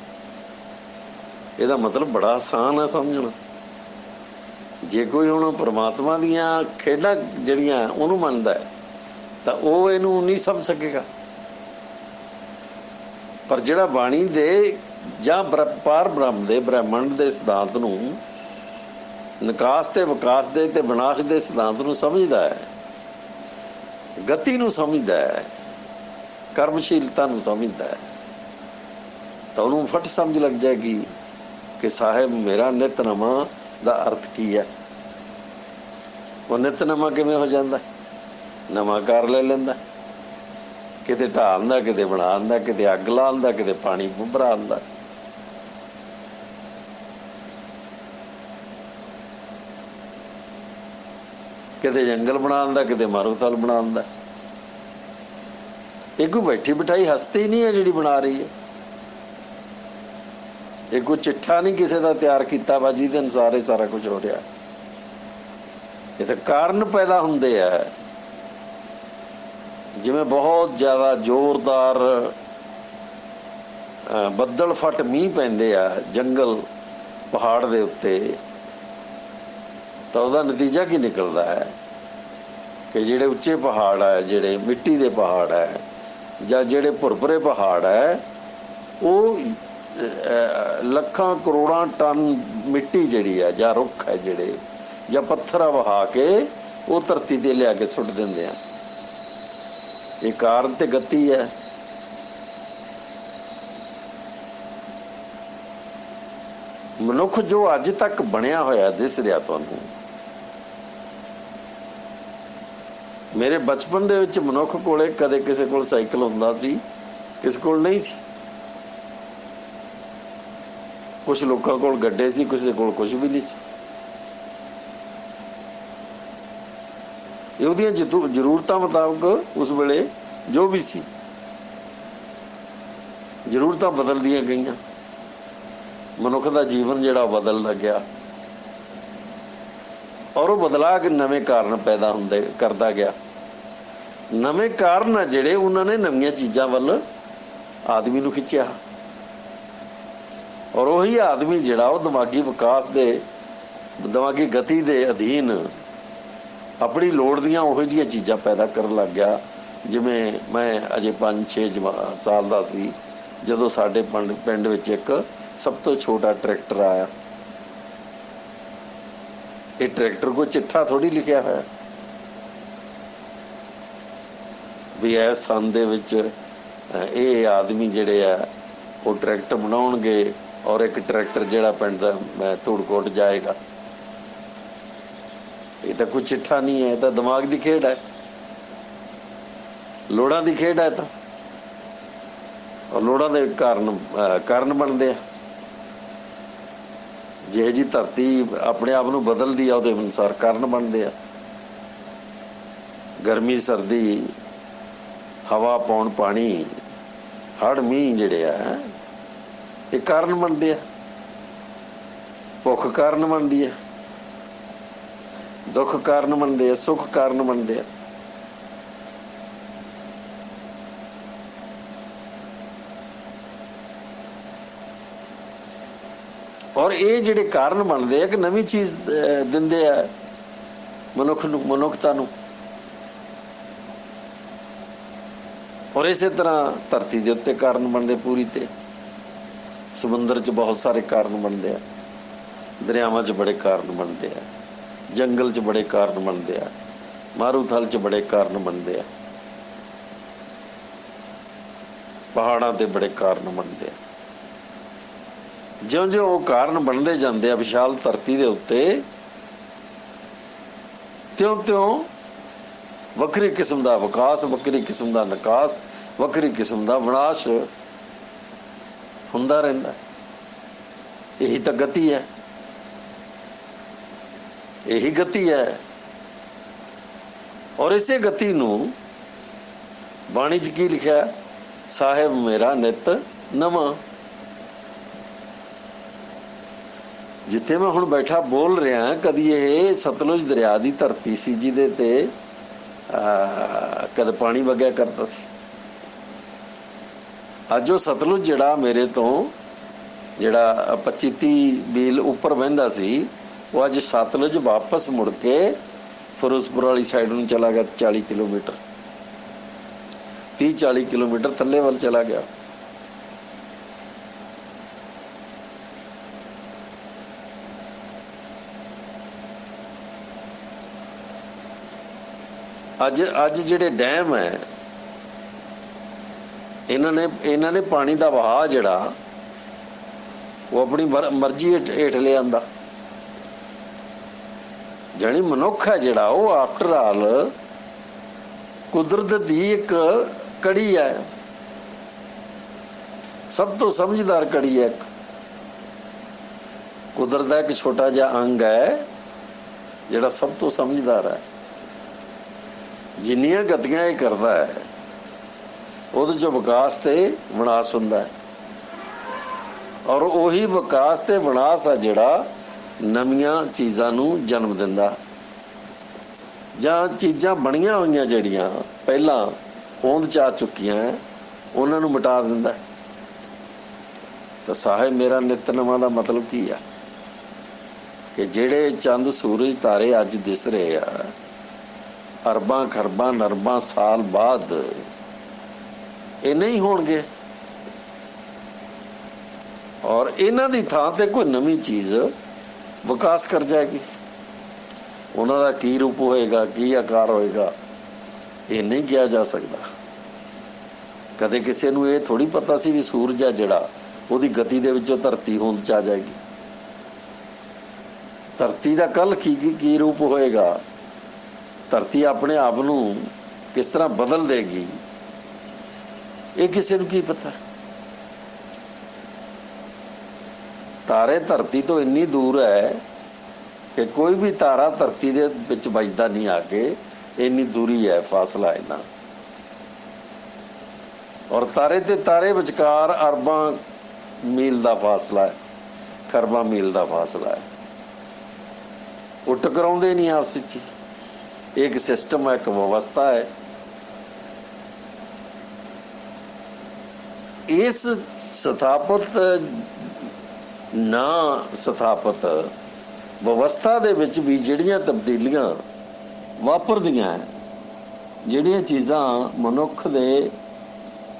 ਇਹਦਾ मतलब बड़ा आसान है समझना। जे कोई हुण परमात्मा दीयां खेडां ਜਿਹੜੀਆਂ ਉਹਨੂੰ ਮੰਨਦਾ ਹੈ ਤਾਂ ਉਹ ਇਹਨੂੰ नहीं समझ सकेगा, पर ਜਿਹੜਾ ਬਾਣੀ ਦੇ ਜਾਂ ਪਾਰ ਬ੍ਰਹਮ ਦੇ ਬ੍ਰਹਿਮੰਡ ਦੇ ਸਿਧਾਂਤ ਨੂੰ, ਨਿਕਾਸ ਤੇ ਵਿਕਾਸ ਦੇ ਤੇ ਵਿਨਾਸ਼ ਦੇ ਸਿਧਾਂਤ ਨੂੰ ਸਮਝਦਾ ਹੈ, ਗਤੀ ਨੂੰ ਸਮਝਦਾ ਹੈ, ਕਰਮਸ਼ੀਲਤਾ ਨੂੰ ਸਮਝਦਾ ਹੈ, ਤਾਂ ਉਹਨੂੰ ਫਟ ਸਮਝ ਲੱਗ ਜਾਏਗੀ कि साहिब मेरा नित नवा का अर्थ की है। वो नित नवा किवें हो जाता, नवा कार ले लेंदा, किते ढालदा, किते बनांदा, किते अग लांदा, किते पानी भरांदा। किते जंगल बनांदा, किते मारूथल बनांदा। ये कोई बैठी बिठाई हस्ती नहीं है जिहड़ी बना रही है, ये कोई चिट्ठा नहीं किसी का तैयार किया वा जिहदे अनुसार सारा कुछ हो रहा। ये तो कारण पैदा होंदे है, जिवें बहुत ज़्यादा जोरदार बदल फट मीह पैंदे आ जंगल पहाड़ दे उत्ते, तो उसका नतीजा की निकलता है कि जिहड़े उच्चे पहाड़ है, जिहड़े मिट्टी दे पहाड़ है, जां जिहड़े भुरभुरे पहाड़ है, वो ਲੱਖਾਂ ਕਰੋੜਾਂ ਟਨ ਮਿੱਟੀ ਜਿਹੜੀ ਆ ਜਾਂ ਰੁੱਖ ਹੈ ਜਿਹੜੇ ਜਾਂ ਪੱਥਰ ਵਹਾ ਕੇ ਉਹ ਧਰਤੀ ਤੇ ਲਿਆ ਕੇ ਸੁੱਟ ਦਿੰਦੇ ਆ। ਇਹ ਕਾਰਨ ਤੇ ਗਤੀ ਹੈ। ਮਨੁੱਖ ਜੋ ਅੱਜ ਤੱਕ ਬਣਿਆ ਹੋਇਆ ਦਿਸ ਰਿਹਾ ਤੁਹਾਨੂੰ, ਮੇਰੇ ਬਚਪਨ ਦੇ ਵਿੱਚ ਮਨੁੱਖ ਕੋਲੇ ਕਦੇ ਕਿਸੇ ਕੋਲ ਸਾਈਕਲ ਹੁੰਦਾ ਸੀ, ਕਿਸੇ ਕੋਲ ਨਹੀਂ ਸੀ। कुछ लोगों को गड्ढे सी, किसी को कुछ भी नहीं सी। ਉਹਦੀਆਂ ਜ਼ਰੂਰਤਾਂ ਮੁਤਾਬਕ ਉਸ ਵੇਲੇ ਜੋ ਵੀ ਸੀ, ਜ਼ਰੂਰਤਾਂ ਬਦਲਦੀਆਂ ਗਈਆਂ, ਮਨੁੱਖ ਦਾ ਜੀਵਨ ਜਿਹੜਾ ਬਦਲਦਾ ਗਿਆ, ਔਰ ਉਹ ਬਦਲਾ ਕੇ ਨਵੇਂ ਕਾਰਨ ਪੈਦਾ ਹੁੰਦੇ ਕਰਦਾ ਗਿਆ। ਨਵੇਂ ਕਾਰਨ ਆ ਜਿਹੜੇ ਉਹਨਾਂ ਨੇ ਨਵੀਆਂ ਚੀਜ਼ਾਂ ਵੱਲ ਆਦਮੀ ਨੂੰ ਖਿੱਚਿਆ, और वही आदमी जिहड़ा वो दिमागी विकास दे दिमागी गति दे अधीन अपनी लोड़ दियां उहो जिहियां चीज़ां पैदा करन लग गया। जिवें मैं अजे 5-6 साल दा सी जदों साडे पिंड विच एक सब तो छोटा ट्रैक्टर आया। ये ट्रैक्टर कोई चिट्ठा थोड़ी लिखिया होया भी इस सन दे विच ये आदमी जिहड़े आ वो ट्रैक्टर बनाउणगे और एक ट्रैक्टर जिहड़ा पिंड धूड़कोट जाएगा। ये तो कोई चिट्ठा नहीं है, तो दिमाग की खेड है, लोड़ां की खेड है। तो और लोड़ां दे कारण बनते हैं। जिहे जी धरती अपने आप नूं बदलदी आ उहदे अनुसार कारण बनते हैं। गर्मी सर्दी हवा पौण पानी हड़ मीह जिहड़े आ ये कारण बनते हैं। भुख कारण बनती है। ਦੁੱਖ ਕਾਰਨ ਬਣਦੇ ਆ, ਸੁੱਖ ਕਾਰਨ ਬਣਦੇ ਆ। ਔਰ ਇਹ ਜਿਹੜੇ ਕਾਰਨ ਬਣਦੇ ਆ ਕਿ ਨਵੀਂ ਚੀਜ਼ ਦਿੰਦੇ ਆ ਮਨੁੱਖ ਨੂੰ, ਮਨੁੱਖਤਾ ਨੂੰ। ਔਰ ਇਸੇ ਤਰ੍ਹਾਂ ਧਰਤੀ ਦੇ ਉੱਤੇ ਕਾਰਨ ਬਣਦੇ ਪੂਰੀ ਤੇ, ਸਮੁੰਦਰ 'ਚ ਬਹੁਤ ਸਾਰੇ ਕਾਰਨ ਬਣਦੇ ਆ, ਦਰਿਆਵਾਂ 'ਚ ਬੜੇ ਕਾਰਨ ਬਣਦੇ ਆ, ਜੰਗਲ 'ਚ ਬੜੇ ਕਾਰਨ ਬਣਦੇ ਆ, ਮਾਰੂਥਲ 'ਚ ਬੜੇ ਕਾਰਨ ਬਣਦੇ ਆ, ਪਹਾੜਾਂ ਤੇ ਬੜੇ ਕਾਰਨ ਬਣਦੇ ਆ। ਜਿਉਂ-ਜਿਉਂ ਉਹ ਕਾਰਨ ਬਣਦੇ ਜਾਂਦੇ ਆ ਵਿਸ਼ਾਲ ਧਰਤੀ ਦੇ ਉੱਤੇ, ਤਿਉਂ-ਤਿਉਂ ਵੱਖਰੀ ਕਿਸਮ ਦਾ ਵਿਕਾਸ, ਵੱਖਰੀ ਕਿਸਮ ਦਾ ਨਿਕਾਸ, ਵੱਖਰੀ ਕਿਸਮ ਦਾ ਵਿਨਾਸ਼ ਹੁੰਦਾ ਰਹਿੰਦਾ। ਇਹੀ ਤਾਂ ਗਤੀ ਹੈ, ਇਹੀ ਗਤੀ ਹੈ। ਔਰ ਇਸੇ ਗਤੀ ਨੂੰ ਬਾਣੀ 'ਚ ਕੀ ਲਿਖਿਆ? ਸਾਹਿਬ ਮੇਰਾ ਨਿਤ ਨਵਾਂ। ਜਿੱਥੇ ਮੈਂ ਹੁਣ ਬੈਠਾ ਬੋਲ ਰਿਹਾ, ਕਦੀ ਇਹ ਸਤਲੁਜ ਦਰਿਆ ਦੀ ਧਰਤੀ ਸੀ ਜਿਹਦੇ ਤੇ ਕਦੇ ਪਾਣੀ ਵਗਿਆ ਕਰਦਾ ਸੀ। ਅੱਜ ਉਹ ਸਤਲੁਜ ਜਿਹੜਾ ਮੇਰੇ ਤੋਂ ਜਿਹੜਾ 25-30 ਮੀਲ ਉੱਪਰ ਵਹਿੰਦਾ ਸੀ, ਉਹ ਅੱਜ ਸਤਲੁਜ ਵਾਪਸ ਮੁੜ ਕੇ ਫਿਰੋਜ਼ਪੁਰ ਵਾਲੀ ਸਾਈਡ ਨੂੰ ਚਲਾ ਗਿਆ। 40 ਕਿਲੋਮੀਟਰ 30-40 ਕਿਲੋਮੀਟਰ ਥੱਲੇ ਵੱਲ ਚਲਾ ਗਿਆ। ਅੱਜ ਜਿਹੜੇ ਡੈਮ ਹੈ, ਇਹਨਾਂ ਨੇ ਪਾਣੀ ਦਾ ਵਹਾਅ ਜਿਹੜਾ ਉਹ ਆਪਣੀ ਮਰਜ਼ੀ ਹੇਠ ਲਿਆਂਦਾ। ਜਾਣੀ ਮਨੁੱਖ ਹੈ ਜਿਹੜਾ, ਉਹ ਆਫਟਰ ਆਲ ਕੁਦਰਤ ਦੀ ਇੱਕ ਕੜੀ ਹੈ, ਸਭ ਤੋਂ ਸਮਝਦਾਰ ਕੜੀ ਹੈ। ਕੁਦਰਤ ਦਾ ਇੱਕ ਛੋਟਾ ਜਿਹਾ ਅੰਗ ਹੈ ਜਿਹੜਾ ਸਭ ਤੋਂ ਸਮਝਦਾਰ ਹੈ। ਜਿੰਨੀਆਂ ਗਤੀਆਂ ਇਹ ਕਰਦਾ ਹੈ, ਉਹਦੇ 'ਚੋਂ ਵਿਕਾਸ ਤੇ ਵਿਨਾਸ਼ ਹੁੰਦਾ ਹੈ। ਔਰ ਉਹੀ ਵਿਕਾਸ ਤੇ ਵਿਨਾਸ਼ ਆ ਜਿਹੜਾ ਨਵੀਆਂ ਚੀਜ਼ਾਂ ਨੂੰ ਜਨਮ ਦਿੰਦਾ, ਜਾਂ ਚੀਜ਼ਾਂ ਬਣੀਆਂ ਹੋਈਆਂ ਜਿਹੜੀਆਂ ਪਹਿਲਾਂ ਹੋਂਦ 'ਚ ਆ ਚੁੱਕੀਆਂ, ਉਹਨਾਂ ਨੂੰ ਮਿਟਾ ਦਿੰਦਾ। ਤਾਂ ਸਾਹਿਬ ਮੇਰਾ ਨਿਤ ਨਵਾਂ ਦਾ ਮਤਲਬ ਕੀ ਆ? ਕਿ ਜਿਹੜੇ ਚੰਦ ਸੂਰਜ ਤਾਰੇ ਅੱਜ ਦਿਸ ਰਹੇ ਆ, ਅਰਬਾਂ ਖਰਬਾਂ ਨਰਬਾਂ ਸਾਲ ਬਾਅਦ ਇਹ ਨਹੀਂ ਹੋਣਗੇ। ਔਰ ਇਹਨਾਂ ਦੀ ਥਾਂ ਤੇ ਕੋਈ ਨਵੀਂ ਚੀਜ਼ ਵਿਕਾਸ ਕਰ ਜਾਏਗੀ। ਉਹਨਾਂ ਦਾ ਕੀ ਰੂਪ ਹੋਏਗਾ, ਕੀ ਆਕਾਰ ਹੋਏਗਾ, ਇਹ ਨਹੀਂ ਕਿਹਾ ਜਾ ਸਕਦਾ। ਕਦੇ ਕਿਸੇ ਨੂੰ ਇਹ ਥੋੜ੍ਹੀ ਪਤਾ ਸੀ ਵੀ ਸੂਰਜ ਆ ਜਿਹੜਾ, ਉਹਦੀ ਗਤੀ ਦੇ ਵਿੱਚੋਂ ਧਰਤੀ ਹੋਂਦ 'ਚ ਆ ਜਾਏਗੀ। ਧਰਤੀ ਦਾ ਕੱਲ੍ਹ ਕੀ ਰੂਪ ਹੋਏਗਾ, ਧਰਤੀ ਆਪਣੇ ਆਪ ਨੂੰ ਕਿਸ ਤਰ੍ਹਾਂ ਬਦਲ ਦੇਗੀ, ਇਹ ਕਿਸੇ ਨੂੰ ਕੀ ਪਤਾ। ਤਾਰੇ ਧਰਤੀ ਤੋਂ ਇੰਨੀ ਦੂਰ ਹੈ ਕਿ ਕੋਈ ਵੀ ਤਾਰਾ ਧਰਤੀ ਦੇ ਵਿੱਚ ਵੱਜਦਾ ਨਹੀਂ ਆ ਕੇ, ਇੰਨੀ ਦੂਰੀ ਹੈ, ਫਾਸਲਾ ਇੰਨਾ। ਔਰ ਤਾਰੇ ਤੇ ਤਾਰੇ ਵਿਚਕਾਰ ਅਰਬਾਂ ਮੀਲ ਦਾ ਫਾਸਲਾ ਹੈ, ਖਰਬਾਂ ਮੀਲ ਦਾ ਫਾਸਲਾ ਹੈ। ਉਹ ਟਕਰਾਉਂਦੇ ਨਹੀਂ ਆਪਸ ਵਿੱਚ। ਇੱਕ ਸਿਸਟਮ ਹੈ, ਇੱਕ ਵਿਵਸਥਾ ਹੈ। ਇਸ ਸਥਾਪਿਤ ਨਾ ਸਥਾਪਿਤ ਵਿਵਸਥਾ ਦੇ ਵਿੱਚ ਵੀ ਜਿਹੜੀਆਂ ਤਬਦੀਲੀਆਂ ਵਾਪਰਦੀਆਂ, ਜਿਹੜੀਆਂ ਚੀਜ਼ਾਂ ਮਨੁੱਖ ਦੇ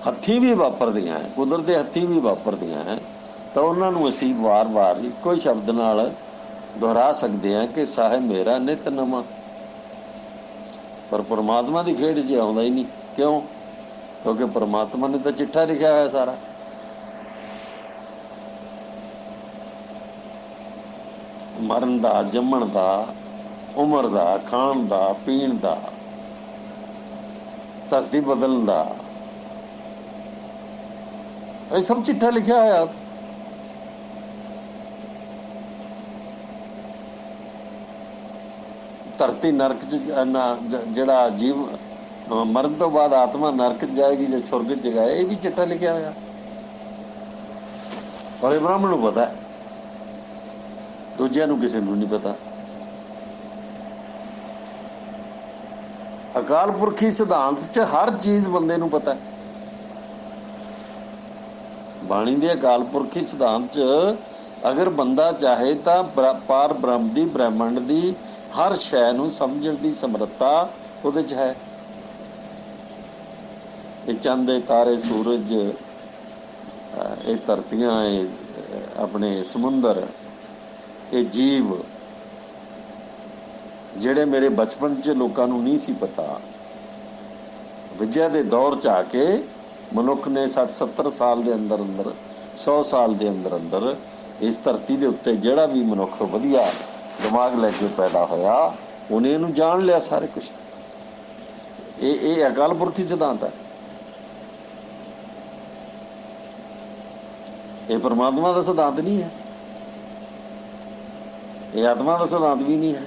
ਹੱਥੀਂ ਵੀ ਵਾਪਰਦੀਆਂ, ਕੁਦਰਤ ਦੇ ਹੱਥੀਂ ਵੀ ਵਾਪਰਦੀਆਂ, ਤਾਂ ਉਹਨਾਂ ਨੂੰ ਅਸੀਂ ਵਾਰ-ਵਾਰ ਇੱਕੋ ਹੀ ਸ਼ਬਦ ਨਾਲ ਦੁਹਰਾ ਸਕਦੇ ਹਾਂ ਕਿ ਸਾਹਿਬ ਮੇਰਾ ਨਿਤ ਨਵਾਂ। ਪਰ ਪਰਮਾਤਮਾ ਦੀ ਖੇਡ 'ਚ ਆਉਂਦਾ ਹੀ ਨਹੀਂ। ਕਿਉਂ? ਕਿਉਂਕਿ ਪਰਮਾਤਮਾ ਨੇ ਤਾਂ ਚਿੱਠਾ ਲਿਖਿਆ ਹੋਇਆ ਸਾਰਾ। ਮਰਨ ਦਾ, ਜੰਮਣ ਦਾ, ਉਮਰ ਦਾ, ਖਾਣ ਦਾ, ਪੀਣ ਦਾ, ਧਰਤੀ ਬਦਲਣ ਦਾ, ਇਹ ਸਭ ਚਿੱਠਾ ਲਿਖਿਆ ਹੋਇਆ। ਧਰਤੀ ਨਰਕ 'ਚ ਜਿਹੜਾ ਜੀਵ ਮਰਨ ਤੋਂ ਬਾਅਦ ਆਤਮਾ ਨਰਕ 'ਚ ਜਾਏਗੀ ਜਾਂ ਸੁਰਗ 'ਚ ਜਾਏ, ਇਹ ਵੀ ਚਿੱਠਾ ਲਿਖਿਆ ਹੋਇਆ। ਔਰ ਇਹ ਬ੍ਰਾਹਮਣ ਨੂੰ ਪਤਾ, ਦੂਜਿਆਂ ਨੂੰ ਕਿਸੇ ਨੂੰ ਨਹੀਂ ਪਤਾ। ਅਕਾਲ ਪੁਰਖੀ ਸਿਧਾਂਤ 'ਚ ਹਰ ਚੀਜ਼ ਬੰਦੇ ਨੂੰ ਪਤਾ ਹੈ। ਬਾਣੀ ਦੇ ਅਕਾਲ ਪੁਰਖੀ ਸਿਧਾਂਤ 'ਚ ਅਗਰ ਬੰਦਾ ਚਾਹੇ ਤਾਂ ਪਾਰ ਬ੍ਰਹਮ ਦੀ, ਬ੍ਰਹਿਮੰਡ ਦੀ ਹਰ ਸ਼ੈ ਨੂੰ ਸਮਝਣ ਦੀ ਸਮਰੱਥਾ ਉਹਦੇ 'ਚ ਹੈ। ਇਹ ਚੰਦ, ਇਹ ਤਾਰੇ, ਸੂਰਜ, ਇਹ ਧਰਤੀਆਂ, ਇਹ ਆਪਣੇ ਸਮੁੰਦਰ, ਇਹ ਜੀਵ, ਜਿਹੜੇ ਮੇਰੇ ਬਚਪਨ 'ਚ ਲੋਕਾਂ ਨੂੰ ਨਹੀਂ ਸੀ ਪਤਾ, ਵਿਦਿਆ ਦੇ ਦੌਰ 'ਚ ਆ ਕੇ ਮਨੁੱਖ ਨੇ 60-70 ਸਾਲ ਦੇ ਅੰਦਰ ਅੰਦਰ, 100 ਸਾਲ ਦੇ ਅੰਦਰ ਅੰਦਰ ਇਸ ਧਰਤੀ ਦੇ ਉੱਤੇ ਜਿਹੜਾ ਵੀ ਮਨੁੱਖ ਵਧੀਆ ਦਿਮਾਗ ਲੈ ਕੇ ਪੈਦਾ ਹੋਇਆ, ਉਹਨੇ ਇਹਨੂੰ ਜਾਣ ਲਿਆ ਸਾਰੇ ਕੁਛ। ਇਹ ਅਕਾਲ ਪੁਰਖੀ ਸਿਧਾਂਤ ਹੈ। ਇਹ ਪਰਮਾਤਮਾ ਦਾ ਸਿਧਾਂਤ ਨਹੀਂ ਹੈ, ਇਹ ਆਤਮਾ ਦਾ ਸਿਧਾਂਤ ਵੀ ਨਹੀਂ ਹੈ।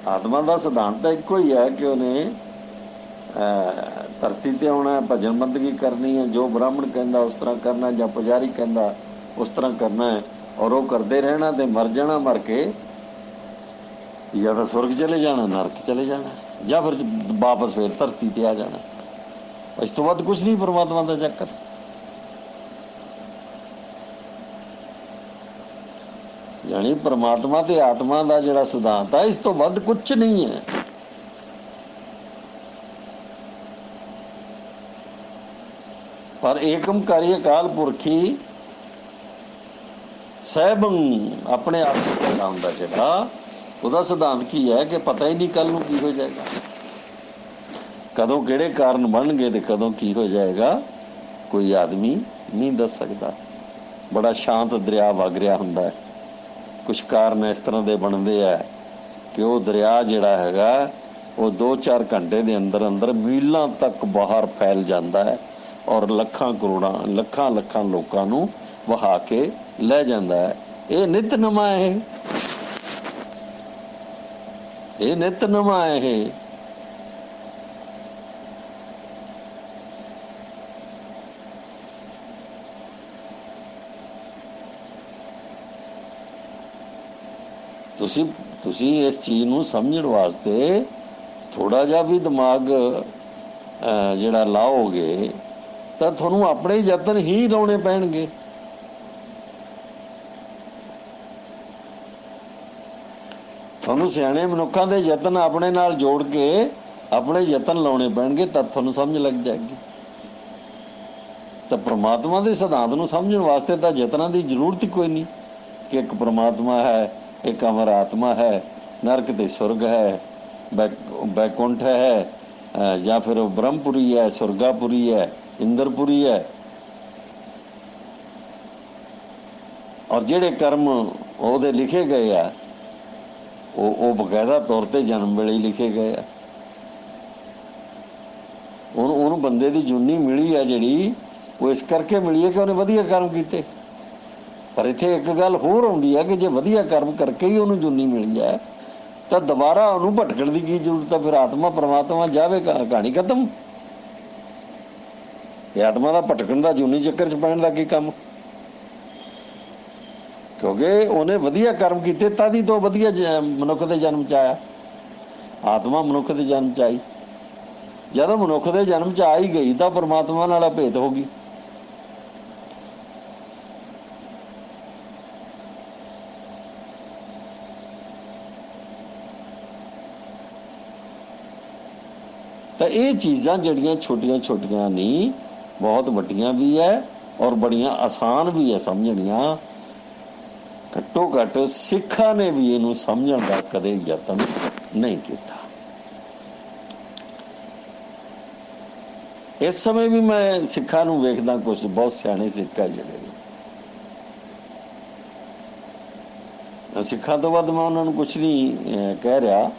ਆਤਮਾ ਦਾ ਸਿਧਾਂਤ ਤਾਂ ਇੱਕੋ ਹੀ ਹੈ ਕਿ ਉਹਨੇ ਧਰਤੀ ਤੇ ਆਉਣਾ, ਭਜਨ ਬੰਦਗੀ ਕਰਨੀ ਹੈ, ਜੋ ਬ੍ਰਾਹਮਣ ਕਹਿੰਦਾ ਉਸ ਤਰ੍ਹਾਂ ਕਰਨਾ, ਜਾਂ ਪੁਜਾਰੀ ਕਹਿੰਦਾ ਉਸ ਤਰ੍ਹਾਂ ਕਰਨਾ ਹੈ, ਔਰ ਉਹ ਕਰਦੇ ਰਹਿਣਾ ਤੇ ਮਰ ਜਾਣਾ। ਮਰ ਕੇ ਜਾਂ ਤਾਂ ਸੁਰਗ ਚਲੇ ਜਾਣਾ, ਨਰਕ ਚਲੇ ਜਾਣਾ, ਜਾਂ ਫਿਰ ਵਾਪਸ ਫਿਰ ਧਰਤੀ ਤੇ ਆ ਜਾਣਾ। ਇਸ ਤੋਂ ਵੱਧ ਕੁਛ ਨਹੀਂ ਪਰਮਾਤਮਾ ਦਾ ਚੱਕਰ। ਯਾਨੀ ਪਰਮਾਤਮਾ ਤੇ ਆਤਮਾ ਦਾ ਜਿਹੜਾ ਸਿਧਾਂਤ ਹੈ, ਇਸ ਤੋਂ ਵੱਧ ਕੁਛ ਨਹੀਂ ਹੈ। ਪਰ ਏਕਮਕਾਰੀ ਅਕਾਲ ਪੁਰਖੀ ਸਹਿਬੰ ਆਪਣੇ ਆਪ ਨੂੰ ਪੈਦਾ ਹੁੰਦਾ, ਜਿਹੜਾ ਉਹਦਾ ਸਿਧਾਂਤ ਕੀ ਹੈ ਕਿ ਪਤਾ ਹੀ ਨਹੀਂ ਕੱਲ ਨੂੰ ਕੀ ਹੋ ਜਾਏਗਾ, ਕਦੋਂ ਕਿਹੜੇ ਕਾਰਨ ਬਣਨਗੇ ਤੇ ਕਦੋਂ ਕੀ ਹੋ ਜਾਏਗਾ, ਕੋਈ ਆਦਮੀ ਨਹੀਂ ਦੱਸ ਸਕਦਾ। ਬੜਾ ਸ਼ਾਂਤ ਦਰਿਆ ਵਗ ਰਿਹਾ ਹੁੰਦਾ ਹੈ। ਕੁਛ ਕਾਰਨ ਇਸ ਤਰ੍ਹਾਂ ਦੇ ਬਣਦੇ ਹੈ ਕਿ ਉਹ ਦਰਿਆ ਜਿਹੜਾ ਹੈਗਾ ਉਹ 2-4 ਘੰਟੇ ਦੇ ਅੰਦਰ ਅੰਦਰ ਮੀਲਾਂ ਤੱਕ ਬਾਹਰ ਫੈਲ ਜਾਂਦਾ ਹੈ, ਔਰ ਲੱਖਾਂ ਕਰੋੜਾਂ, ਲੱਖਾਂ ਲੱਖਾਂ ਲੋਕਾਂ ਨੂੰ ਵਹਾ ਕੇ ਲੈ ਜਾਂਦਾ ਹੈ। ਇਹ ਨਿਤ ਨਵਾਂ ਹੈ, ਇਹ ਨਿਤ ਨਵਾਂ ਹੈ। ਇਹ ਤੁਸੀਂ ਇਸ ਚੀਜ਼ ਨੂੰ ਸਮਝਣ ਵਾਸਤੇ ਥੋੜਾ ਜਿਹਾ ਵੀ ਦਿਮਾਗ ਜਿਹੜਾ ਲਾਓਗੇ ਤਾਂ ਤੁਹਾਨੂੰ ਆਪਣੇ ਯਤਨ ਹੀ ਲਾਉਣੇ ਪੈਣਗੇ। ਤੁਹਾਨੂੰ ਸਿਆਣੇ ਮਨੁੱਖਾਂ ਦੇ ਯਤਨ ਆਪਣੇ ਨਾਲ ਜੋੜ ਕੇ ਆਪਣੇ ਯਤਨ ਲਾਉਣੇ ਪੈਣਗੇ, ਤਾਂ ਤੁਹਾਨੂੰ ਸਮਝ ਲੱਗ ਜਾਏਗੀ। ਤਾਂ ਪਰਮਾਤਮਾ ਦੇ ਸਿਧਾਂਤ ਨੂੰ ਸਮਝਣ ਵਾਸਤੇ ਤਾਂ ਯਤਨਾਂ ਦੀ ਜ਼ਰੂਰਤ ਹੀ ਕੋਈ ਨਹੀਂ ਕਿ ਇੱਕ ਪਰਮਾਤਮਾ ਹੈ, ਇੱਕ ਅਮਰ ਆਤਮਾ ਹੈ, ਨਰਕ ਤੇ ਸੁਰਗ ਹੈ, ਬੈਕੁੰਠ ਹੈ, ਜਾਂ ਫਿਰ ਬ੍ਰਹਮਪੁਰੀ ਹੈ, ਸੁਰਗਾਪੁਰੀ ਹੈ, ਇੰਦਰਪੁਰੀ ਹੈ। ਔਰ ਜਿਹੜੇ ਕਰਮ ਉਹਦੇ ਲਿਖੇ ਗਏ ਆ ਉਹ ਬਕਾਇਦਾ ਤੌਰ ਤੇ ਜਨਮ ਵੇਲੇ ਹੀ ਲਿਖੇ ਗਏ ਆ। ਉਹਨੂੰ ਬੰਦੇ ਦੀ ਜੁਨੀ ਮਿਲੀ ਹੈ ਜਿਹੜੀ, ਉਹ ਇਸ ਕਰਕੇ ਮਿਲੀ ਹੈ ਕਿ ਉਹਨੇ ਵਧੀਆ ਕਰਮ ਕੀਤੇ। ਪਰ ਇੱਥੇ ਇੱਕ ਗੱਲ ਹੋਰ ਆਉਂਦੀ ਹੈ ਕਿ ਜੇ ਵਧੀਆ ਕਰਮ ਕਰਕੇ ਹੀ ਉਹਨੂੰ ਜੁਨੀ ਮਿਲੀ ਹੈ ਤਾਂ ਦੁਬਾਰਾ ਉਹਨੂੰ ਭਟਕਣ ਦੀ ਕੀ ਜ਼ਰੂਰਤ ਹੈ। ਫਿਰ ਆਤਮਾ ਪਰਮਾਤਮਾ ਜਾਵੇਗਾ, ਕਹਾਣੀ ਖਤਮ। ਇਹ ਆਤਮਾ ਦਾ ਭਟਕਣ ਦਾ ਜੂਨੀ ਚੱਕਰ 'ਚ ਪੈਣ ਦਾ ਕੀ ਕੰਮ, ਕਿਉਂਕਿ ਉਹਨੇ ਵਧੀਆ ਕਰਮ ਕੀਤੇ ਤਦ ਹੀ ਤੋਂ ਵਧੀਆ ਮਨੁੱਖ ਦੇ ਜਨਮ 'ਚ ਆਇਆ। ਆਤਮਾ ਮਨੁੱਖ ਦੇ ਜਨਮ 'ਚ ਆਈ, ਜਦੋਂ ਮਨੁੱਖ ਦੇ ਜਨਮ 'ਚ ਆ ਹੀ ਗਈ ਤਾਂ ਪਰਮਾਤਮਾ ਨਾਲ ਭੇਦ ਹੋ ਗਈ। ਤਾਂ ਇਹ ਚੀਜ਼ਾਂ ਜਿਹੜੀਆਂ ਛੋਟੀਆਂ ਛੋਟੀਆਂ ਨਹੀਂ, ਬਹੁਤ ਵੱਡੀਆਂ ਵੀ ਹੈ ਔਰ ਬੜੀਆਂ ਆਸਾਨ ਵੀ ਹੈ ਸਮਝਣੀਆਂ। ਘੱਟੋ ਘੱਟ ਸਿੱਖਾਂ ਨੇ ਵੀ ਇਹਨੂੰ ਸਮਝਣ ਦਾ ਕਦੇ ਯਤਨ ਨਹੀਂ ਕੀਤਾ। ਇਸ ਸਮੇਂ ਵੀ ਮੈਂ ਸਿੱਖਾਂ ਨੂੰ ਵੇਖਦਾ, ਕੁਛ ਬਹੁਤ ਸਿਆਣੇ ਸਿੱਖ ਹੈ ਜਿਹੜੇ, ਸਿੱਖਾਂ ਤੋਂ ਵੱਧ ਮੈਂ ਉਹਨਾਂ ਨੂੰ ਕੁਛ ਨਹੀਂ ਕਹਿ ਰਿਹਾ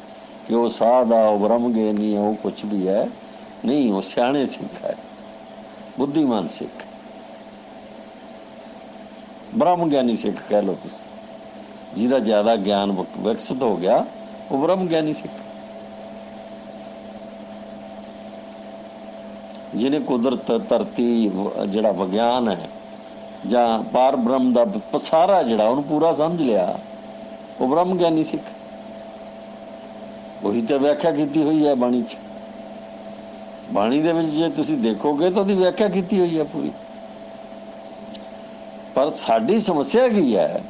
ਕਿ ਉਹ ਸਾਧ ਆ, ਉਹ ਬ੍ਰਹਮ ਗਿਆਨੀ ਹੈ, ਉਹ ਕੁਛ ਵੀ ਹੈ ਨਹੀਂ। ਉਹ ਸਿਆਣੇ ਸਿੱਖ ਹੈ, ਬੁੱਧੀਮਾਨ ਸਿੱਖ, ਬ੍ਰਹਮ ਗਿਆਨੀ ਸਿੱਖ ਕਹਿ ਲਓ ਤੁਸੀਂ। ਜਿਹਦਾ ਜ਼ਿਆਦਾ ਗਿਆਨ ਵਿਕਸਿਤ ਹੋ ਗਿਆ ਉਹ ਬ੍ਰਹਮ ਗਿਆਨੀ ਸਿੱਖ। ਜਿਹਨੇ ਕੁਦਰਤ, ਧਰਤੀ, ਜਿਹੜਾ ਵਿਗਿਆਨ ਹੈ ਜਾਂ ਪਾਰ ਬ੍ਰਹਮ ਦਾ ਸਾਰਾ ਜਿਹੜਾ ਉਹਨੂੰ ਪੂਰਾ ਸਮਝ ਲਿਆ, ਉਹ ਬ੍ਰਹਮ ਗਿਆਨੀ ਸਿੱਖ। ਉਹੀ ਤਾਂ ਵਿਆਖਿਆ ਕੀਤੀ ਹੋਈ ਹੈ ਬਾਣੀ 'ਚ। ਬਾਣੀ ਦੇ ਵਿੱਚ ਜੇ ਤੁਸੀਂ ਦੇਖੋਗੇ ਤਾਂ ਉਹਦੀ ਵਿਆਖਿਆ ਕੀਤੀ ਹੋਈ ਹੈ ਪੂਰੀ। ਪਰ ਸਾਡੀ ਸਮੱਸਿਆ ਕੀ ਹੈ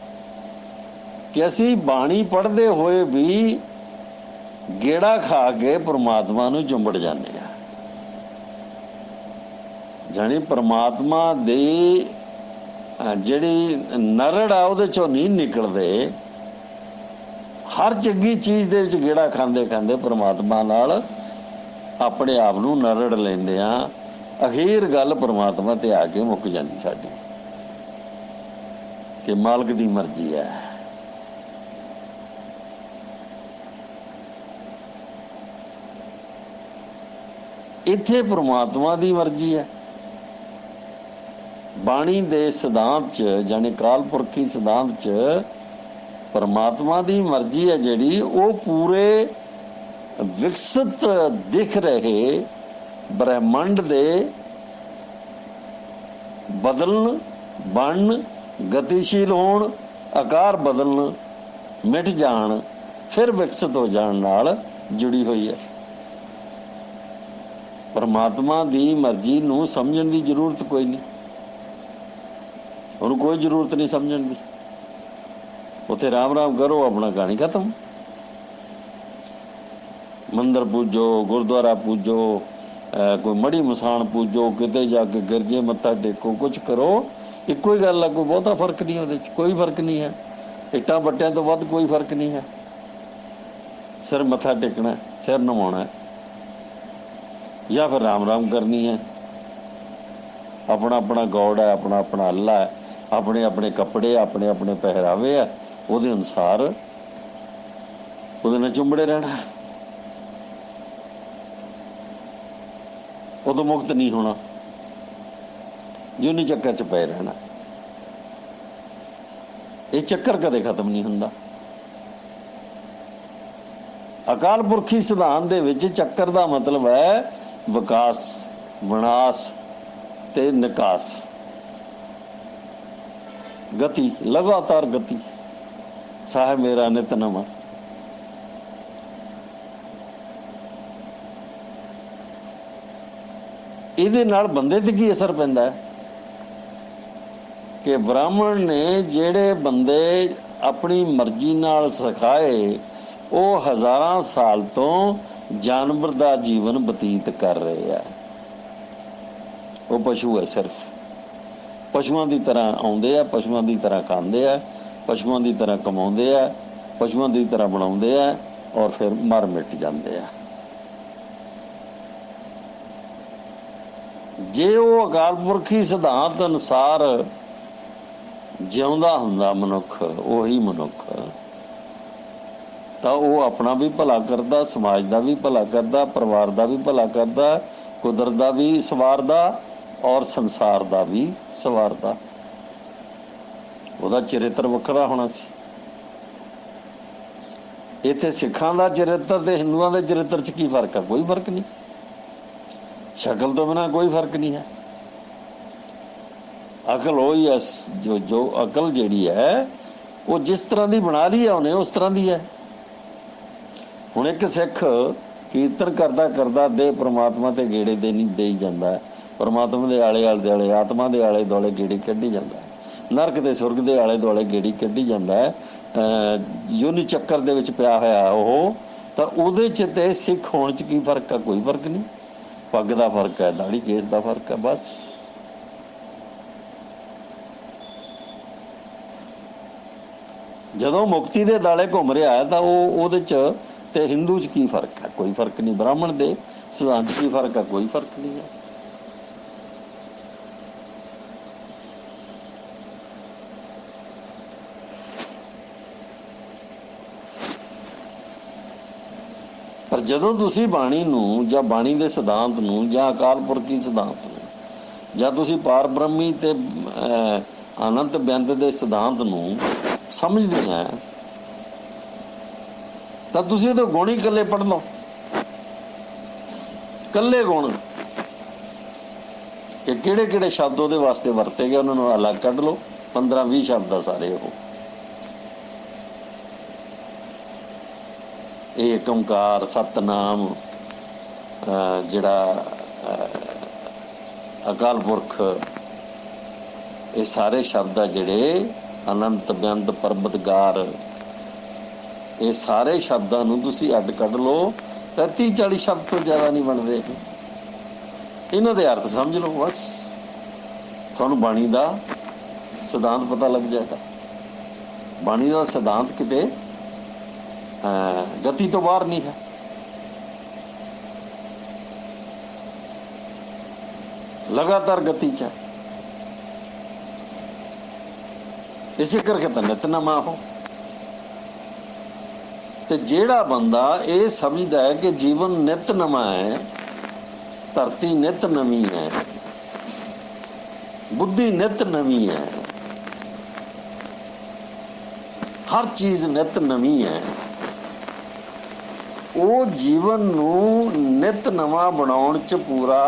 ਕਿ ਅਸੀਂ ਬਾਣੀ ਪੜ੍ਹਦੇ ਹੋਏ ਵੀ ਗੇੜਾ ਖਾ ਕੇ ਪਰਮਾਤਮਾ ਨੂੰ ਚੁੰਬੜ ਜਾਂਦੇ ਹਾਂ। ਜਾਣੀ ਪਰਮਾਤਮਾ ਦੀ ਜਿਹੜੀ ਨਰੜ ਆ ਉਹਦੇ ਚੋਂ ਨਹੀਂ ਨਿਕਲਦੇ। ਹਰ ਚੰਗੀ ਚੀਜ਼ ਦੇ ਵਿੱਚ ਗੇੜਾ ਖਾਂਦੇ ਖਾਂਦੇ ਪਰਮਾਤਮਾ ਨਾਲ ਆਪਣੇ ਆਪ ਨੂੰ ਨਰੜ ਲੈਂਦੇ ਆ। ਅਖੀਰ ਗੱਲ ਪਰਮਾਤਮਾ ਤੇ ਆ ਕੇ ਮੁੱਕ ਜਾਂਦੀ ਸਾਡੀ ਕਿ ਮਾਲਕ ਦੀ ਮਰਜ਼ੀ ਹੈ। ਇੱਥੇ ਪਰਮਾਤਮਾ ਦੀ ਮਰਜ਼ੀ ਹੈ। ਬਾਣੀ ਦੇ ਸਿਧਾਂਤ 'ਚ ਜਾਣੀ ਅਕਾਲ ਪੁਰਖੀ ਸਿਧਾਂਤ 'ਚ ਪਰਮਾਤਮਾ ਦੀ ਮਰਜ਼ੀ ਹੈ ਜਿਹੜੀ ਉਹ ਪੂਰੇ ਵਿਕਸਿਤ ਦਿਖ ਰਹੇ ਬ੍ਰਹਿਮੰਡ ਦੇ ਬਦਲਣ, ਬਣਨ, ਗਤੀਸ਼ੀਲ ਹੋਣ, ਆਕਾਰ ਬਦਲਣ, ਮਿਟ ਜਾਣ, ਫਿਰ ਵਿਕਸਿਤ ਹੋ ਜਾਣ ਨਾਲ ਜੁੜੀ ਹੋਈ ਹੈ। ਪਰਮਾਤਮਾ ਦੀ ਮਰਜ਼ੀ ਨੂੰ ਸਮਝਣ ਦੀ ਜ਼ਰੂਰਤ ਕੋਈ ਨਹੀਂ, ਉਹਨੂੰ ਕੋਈ ਜ਼ਰੂਰਤ ਨਹੀਂ ਸਮਝਣ ਦੀ। ਉੱਥੇ ਰਾਮ ਰਾਮ ਕਰੋ, ਆਪਣਾ ਕਹਾਣੀ ਖਤਮ। ਮੰਦਰ ਪੂਜੋ, ਗੁਰਦੁਆਰਾ ਪੂਜੋ, ਕੋਈ ਮੜੀ ਮਸਾਣ ਪੂਜੋ, ਕਿਤੇ ਜਾ ਕੇ ਗਿਰਜੇ ਮੱਥਾ ਟੇਕੋ, ਕੁਛ ਕਰੋ, ਇੱਕੋ ਹੀ ਗੱਲ ਹੈ। ਕੋਈ ਬਹੁਤਾ ਫਰਕ ਨਹੀਂ ਉਹਦੇ 'ਚ, ਕੋਈ ਫਰਕ ਨਹੀਂ ਹੈ। ਇੱਟਾਂ ਬੱਟਿਆਂ ਤੋਂ ਵੱਧ ਕੋਈ ਫਰਕ ਨਹੀਂ ਹੈ। ਸਿਰ ਮੱਥਾ ਟੇਕਣਾ, ਸਿਰ ਨਵਾਉਣਾ ਜਾਂ ਫਿਰ ਰਾਮ ਰਾਮ ਕਰਨੀ ਹੈ। ਆਪਣਾ ਆਪਣਾ ਗੌਡ ਹੈ, ਆਪਣਾ ਆਪਣਾ ਅੱਲਾ ਹੈ, ਆਪਣੇ ਆਪਣੇ ਕੱਪੜੇ, ਆਪਣੇ ਆਪਣੇ ਪਹਿਰਾਵੇ ਹੈ, ਉਹਦੇ ਅਨੁਸਾਰ ਉਹਦੇ ਨਾਲ ਚੁੰਬੜੇ ਰਹਿਣਾ। ਉਦੋਂ ਮੁਕਤ ਨਹੀਂ ਹੋਣਾ, ਜੂਨੀ ਚੱਕਰ 'ਚ ਪਏ ਰਹਿਣਾ। ਇਹ ਚੱਕਰ ਕਦੇ ਖਤਮ ਨਹੀਂ ਹੁੰਦਾ। ਅਕਾਲ ਪੁਰਖੀ ਸਿਧਾਂਤ ਦੇ ਵਿੱਚ ਚੱਕਰ ਦਾ ਮਤਲਬ ਹੈ ਵਿਕਾਸ, ਵਿਨਾਸ਼ ਤੇ ਨਿਕਾਸ, ਗਤੀ, ਲਗਾਤਾਰ ਗਤੀ। ਸਾਹਿਬ ਮੇਰਾ ਨਿਤ ਨਵਾਂ। ਇਹਦੇ ਨਾਲ ਬੰਦੇ ਤੇ ਕੀ ਅਸਰ ਪੈਂਦਾ ਹੈ ਕਿ ਬ੍ਰਾਹਮਣ ਨੇ ਜਿਹੜੇ ਬੰਦੇ ਆਪਣੀ ਮਰਜ਼ੀ ਨਾਲ ਸਿਖਾਏ, ਉਹ ਹਜ਼ਾਰਾਂ ਸਾਲ ਤੋਂ ਜਾਨਵਰ ਦਾ ਜੀਵਨ ਬਤੀਤ ਕਰ ਰਹੇ ਆ। ਉਹ ਪਸ਼ੂ ਹੈ, ਸਿਰਫ ਪਸ਼ੂਆਂ ਦੀ ਤਰ੍ਹਾਂ ਆਉਂਦੇ ਆ, ਪਸ਼ੂਆਂ ਦੀ ਤਰ੍ਹਾਂ ਖਾਂਦੇ ਆ, ਪਸ਼ੂਆਂ ਦੀ ਤਰ੍ਹਾਂ ਕਮਾਉਂਦੇ ਆ, ਪਸ਼ੂਆਂ ਦੀ ਤਰ੍ਹਾਂ ਬਣਾਉਂਦੇ ਆ, ਔਰ ਫਿਰ ਮਰ ਮਿਟ ਜਾਂਦੇ ਆ। ਜੇ ਉਹ ਅਕਾਲ ਪੁਰਖੀ ਸਿਧਾਂਤ ਅਨੁਸਾਰ ਜਿਉਂਦਾ ਹੁੰਦਾ ਮਨੁੱਖ, ਉਹੀ ਮਨੁੱਖ, ਤਾਂ ਉਹ ਆਪਣਾ ਵੀ ਭਲਾ ਕਰਦਾ, ਸਮਾਜ ਦਾ ਵੀ ਭਲਾ ਕਰਦਾ, ਪਰਿਵਾਰ ਦਾ ਵੀ ਭਲਾ ਕਰਦਾ, ਕੁਦਰਤ ਦਾ ਵੀ ਸਵਾਰਦਾ, ਔਰ ਸੰਸਾਰ ਦਾ ਵੀ ਸਵਾਰਦਾ। ਉਹਦਾ ਚਰਿੱਤਰ ਵੱਖਰਾ ਹੋਣਾ ਸੀ। ਇੱਥੇ ਸਿੱਖਾਂ ਦਾ ਚਰਿੱਤਰ ਤੇ ਹਿੰਦੂਆਂ ਦੇ ਚਰਿੱਤਰ 'ਚ ਕੀ ਫਰਕ ਹੈ? ਕੋਈ ਫਰਕ ਨਹੀਂ। ਸ਼ਕਲ ਤੋਂ ਬਿਨਾਂ ਕੋਈ ਫਰਕ ਨਹੀਂ ਹੈ। ਅਕਲ ਉਹੀ ਹੈ, ਜੋ ਅਕਲ ਜਿਹੜੀ ਹੈ ਉਹ ਜਿਸ ਤਰ੍ਹਾਂ ਦੀ ਬਣਾ ਲਈ ਹੈ ਉਹਨੇ, ਉਸ ਤਰ੍ਹਾਂ ਦੀ ਹੈ। ਹੁਣ ਇੱਕ ਸਿੱਖ ਕੀਰਤਨ ਕਰਦਾ ਕਰਦਾ ਦੇ ਪਰਮਾਤਮਾ ਤੇ ਗੇੜੇ ਦੇ ਨਹੀਂ ਦੇਈ ਜਾਂਦਾ, ਪਰਮਾਤਮਾ ਦੇ ਆਲੇ ਆਲੇ ਦੁਆਲੇ, ਆਤਮਾ ਦੇ ਆਲੇ ਦੁਆਲੇ ਗੇੜੀ ਕੱਢੀ ਜਾਂਦਾ, ਨਰਕ ਤੇ ਸੁਰਗ ਦੇ ਆਲੇ ਦੁਆਲੇ ਗੇੜੀ ਕੱਢੀ ਜਾਂਦਾ, ਯੋਨੀ ਚੱਕਰ ਦੇ ਵਿੱਚ ਪਿਆ ਹੋਇਆ ਉਹ, ਤਾਂ ਉਹਦੇ 'ਚ ਤੇ ਸਿੱਖ ਹੋਣ 'ਚ ਕੀ ਫਰਕ ਹੈ? ਕੋਈ ਫਰਕ ਨਹੀਂ। ਪੱਗ ਦਾ ਫਰਕ ਹੈ, ਦਾੜੀ ਕੇਸ ਦਾ ਫਰਕ ਹੈ, ਬਸ। ਜਦੋਂ ਮੁਕਤੀ ਦੇ ਦਾਲੇ ਘੁੰਮ ਰਿਹਾ ਹੈ ਤਾਂ ਉਹਦੇ 'ਚ ਤੇ ਹਿੰਦੂ 'ਚ ਕੀ ਫਰਕ ਹੈ? ਕੋਈ ਫਰਕ ਨਹੀਂ। ਬ੍ਰਾਹਮਣ ਦੇ ਸਿਧਾਂਤ 'ਚ ਕੀ ਫਰਕ ਹੈ? ਕੋਈ ਫਰਕ ਨਹੀਂ ਹੈ। ਪਰ ਜਦੋਂ ਤੁਸੀਂ ਬਾਣੀ ਨੂੰ ਜਾਂ ਬਾਣੀ ਦੇ ਸਿਧਾਂਤ ਨੂੰ ਜਾਂ ਅਕਾਲ ਪੁਰਖੀ ਸਿਧਾਂਤ ਨੂੰ ਜਾਂ ਤੁਸੀਂ ਪਾਰ ਬ੍ਰਹਮੀ ਤੇ ਅਨੰਤ ਬੇਅੰਤ ਦੇ ਸਿਧਾਂਤ ਨੂੰ ਸਮਝਦੇ ਆ, ਤਾਂ ਤੁਸੀਂ ਉਹਦੇ ਗੁਣ ਹੀ ਇਕੱਲੇ ਪੜ੍ਹ ਲਓ, ਇਕੱਲੇ ਗੁਣ, ਕਿ ਕਿਹੜੇ ਕਿਹੜੇ ਸ਼ਬਦ ਉਹਦੇ ਵਾਸਤੇ ਵਰਤੇ ਗਏ, ਉਹਨਾਂ ਨੂੰ ਅਲੱਗ ਕੱਢ ਲਓ। 15-20 ਸ਼ਬਦ ਆ ਸਾਰੇ ਉਹ। ਏਕ ਓंकार सतनाम जिहड़ा अकाल पुरख, ये सारे शब्द आ जिहड़े अनंत बेअंत परबतगार, ये सारे शब्दां नूं तुसीं अड्ड कढ लो तां 30-40 शब्द तो ज़्यादा नहीं बनते। इन्हां दे अर्थ समझ लो, बस तुहानूं बाणी दा सिद्धांत पता लग जाएगा। बाणी दा सिद्धांत किते गति तो बाहर नहीं है। लगातार गति च है, इसे करके तो नितनमा हो। तो जेड़ा बंदा ये समझदा है कि जीवन नित नवा है, धरती नित नवी है, बुद्धि नित नवी है, हर चीज नित नवी है, वो जीवन नूं नित नवा बनाउण च पूरा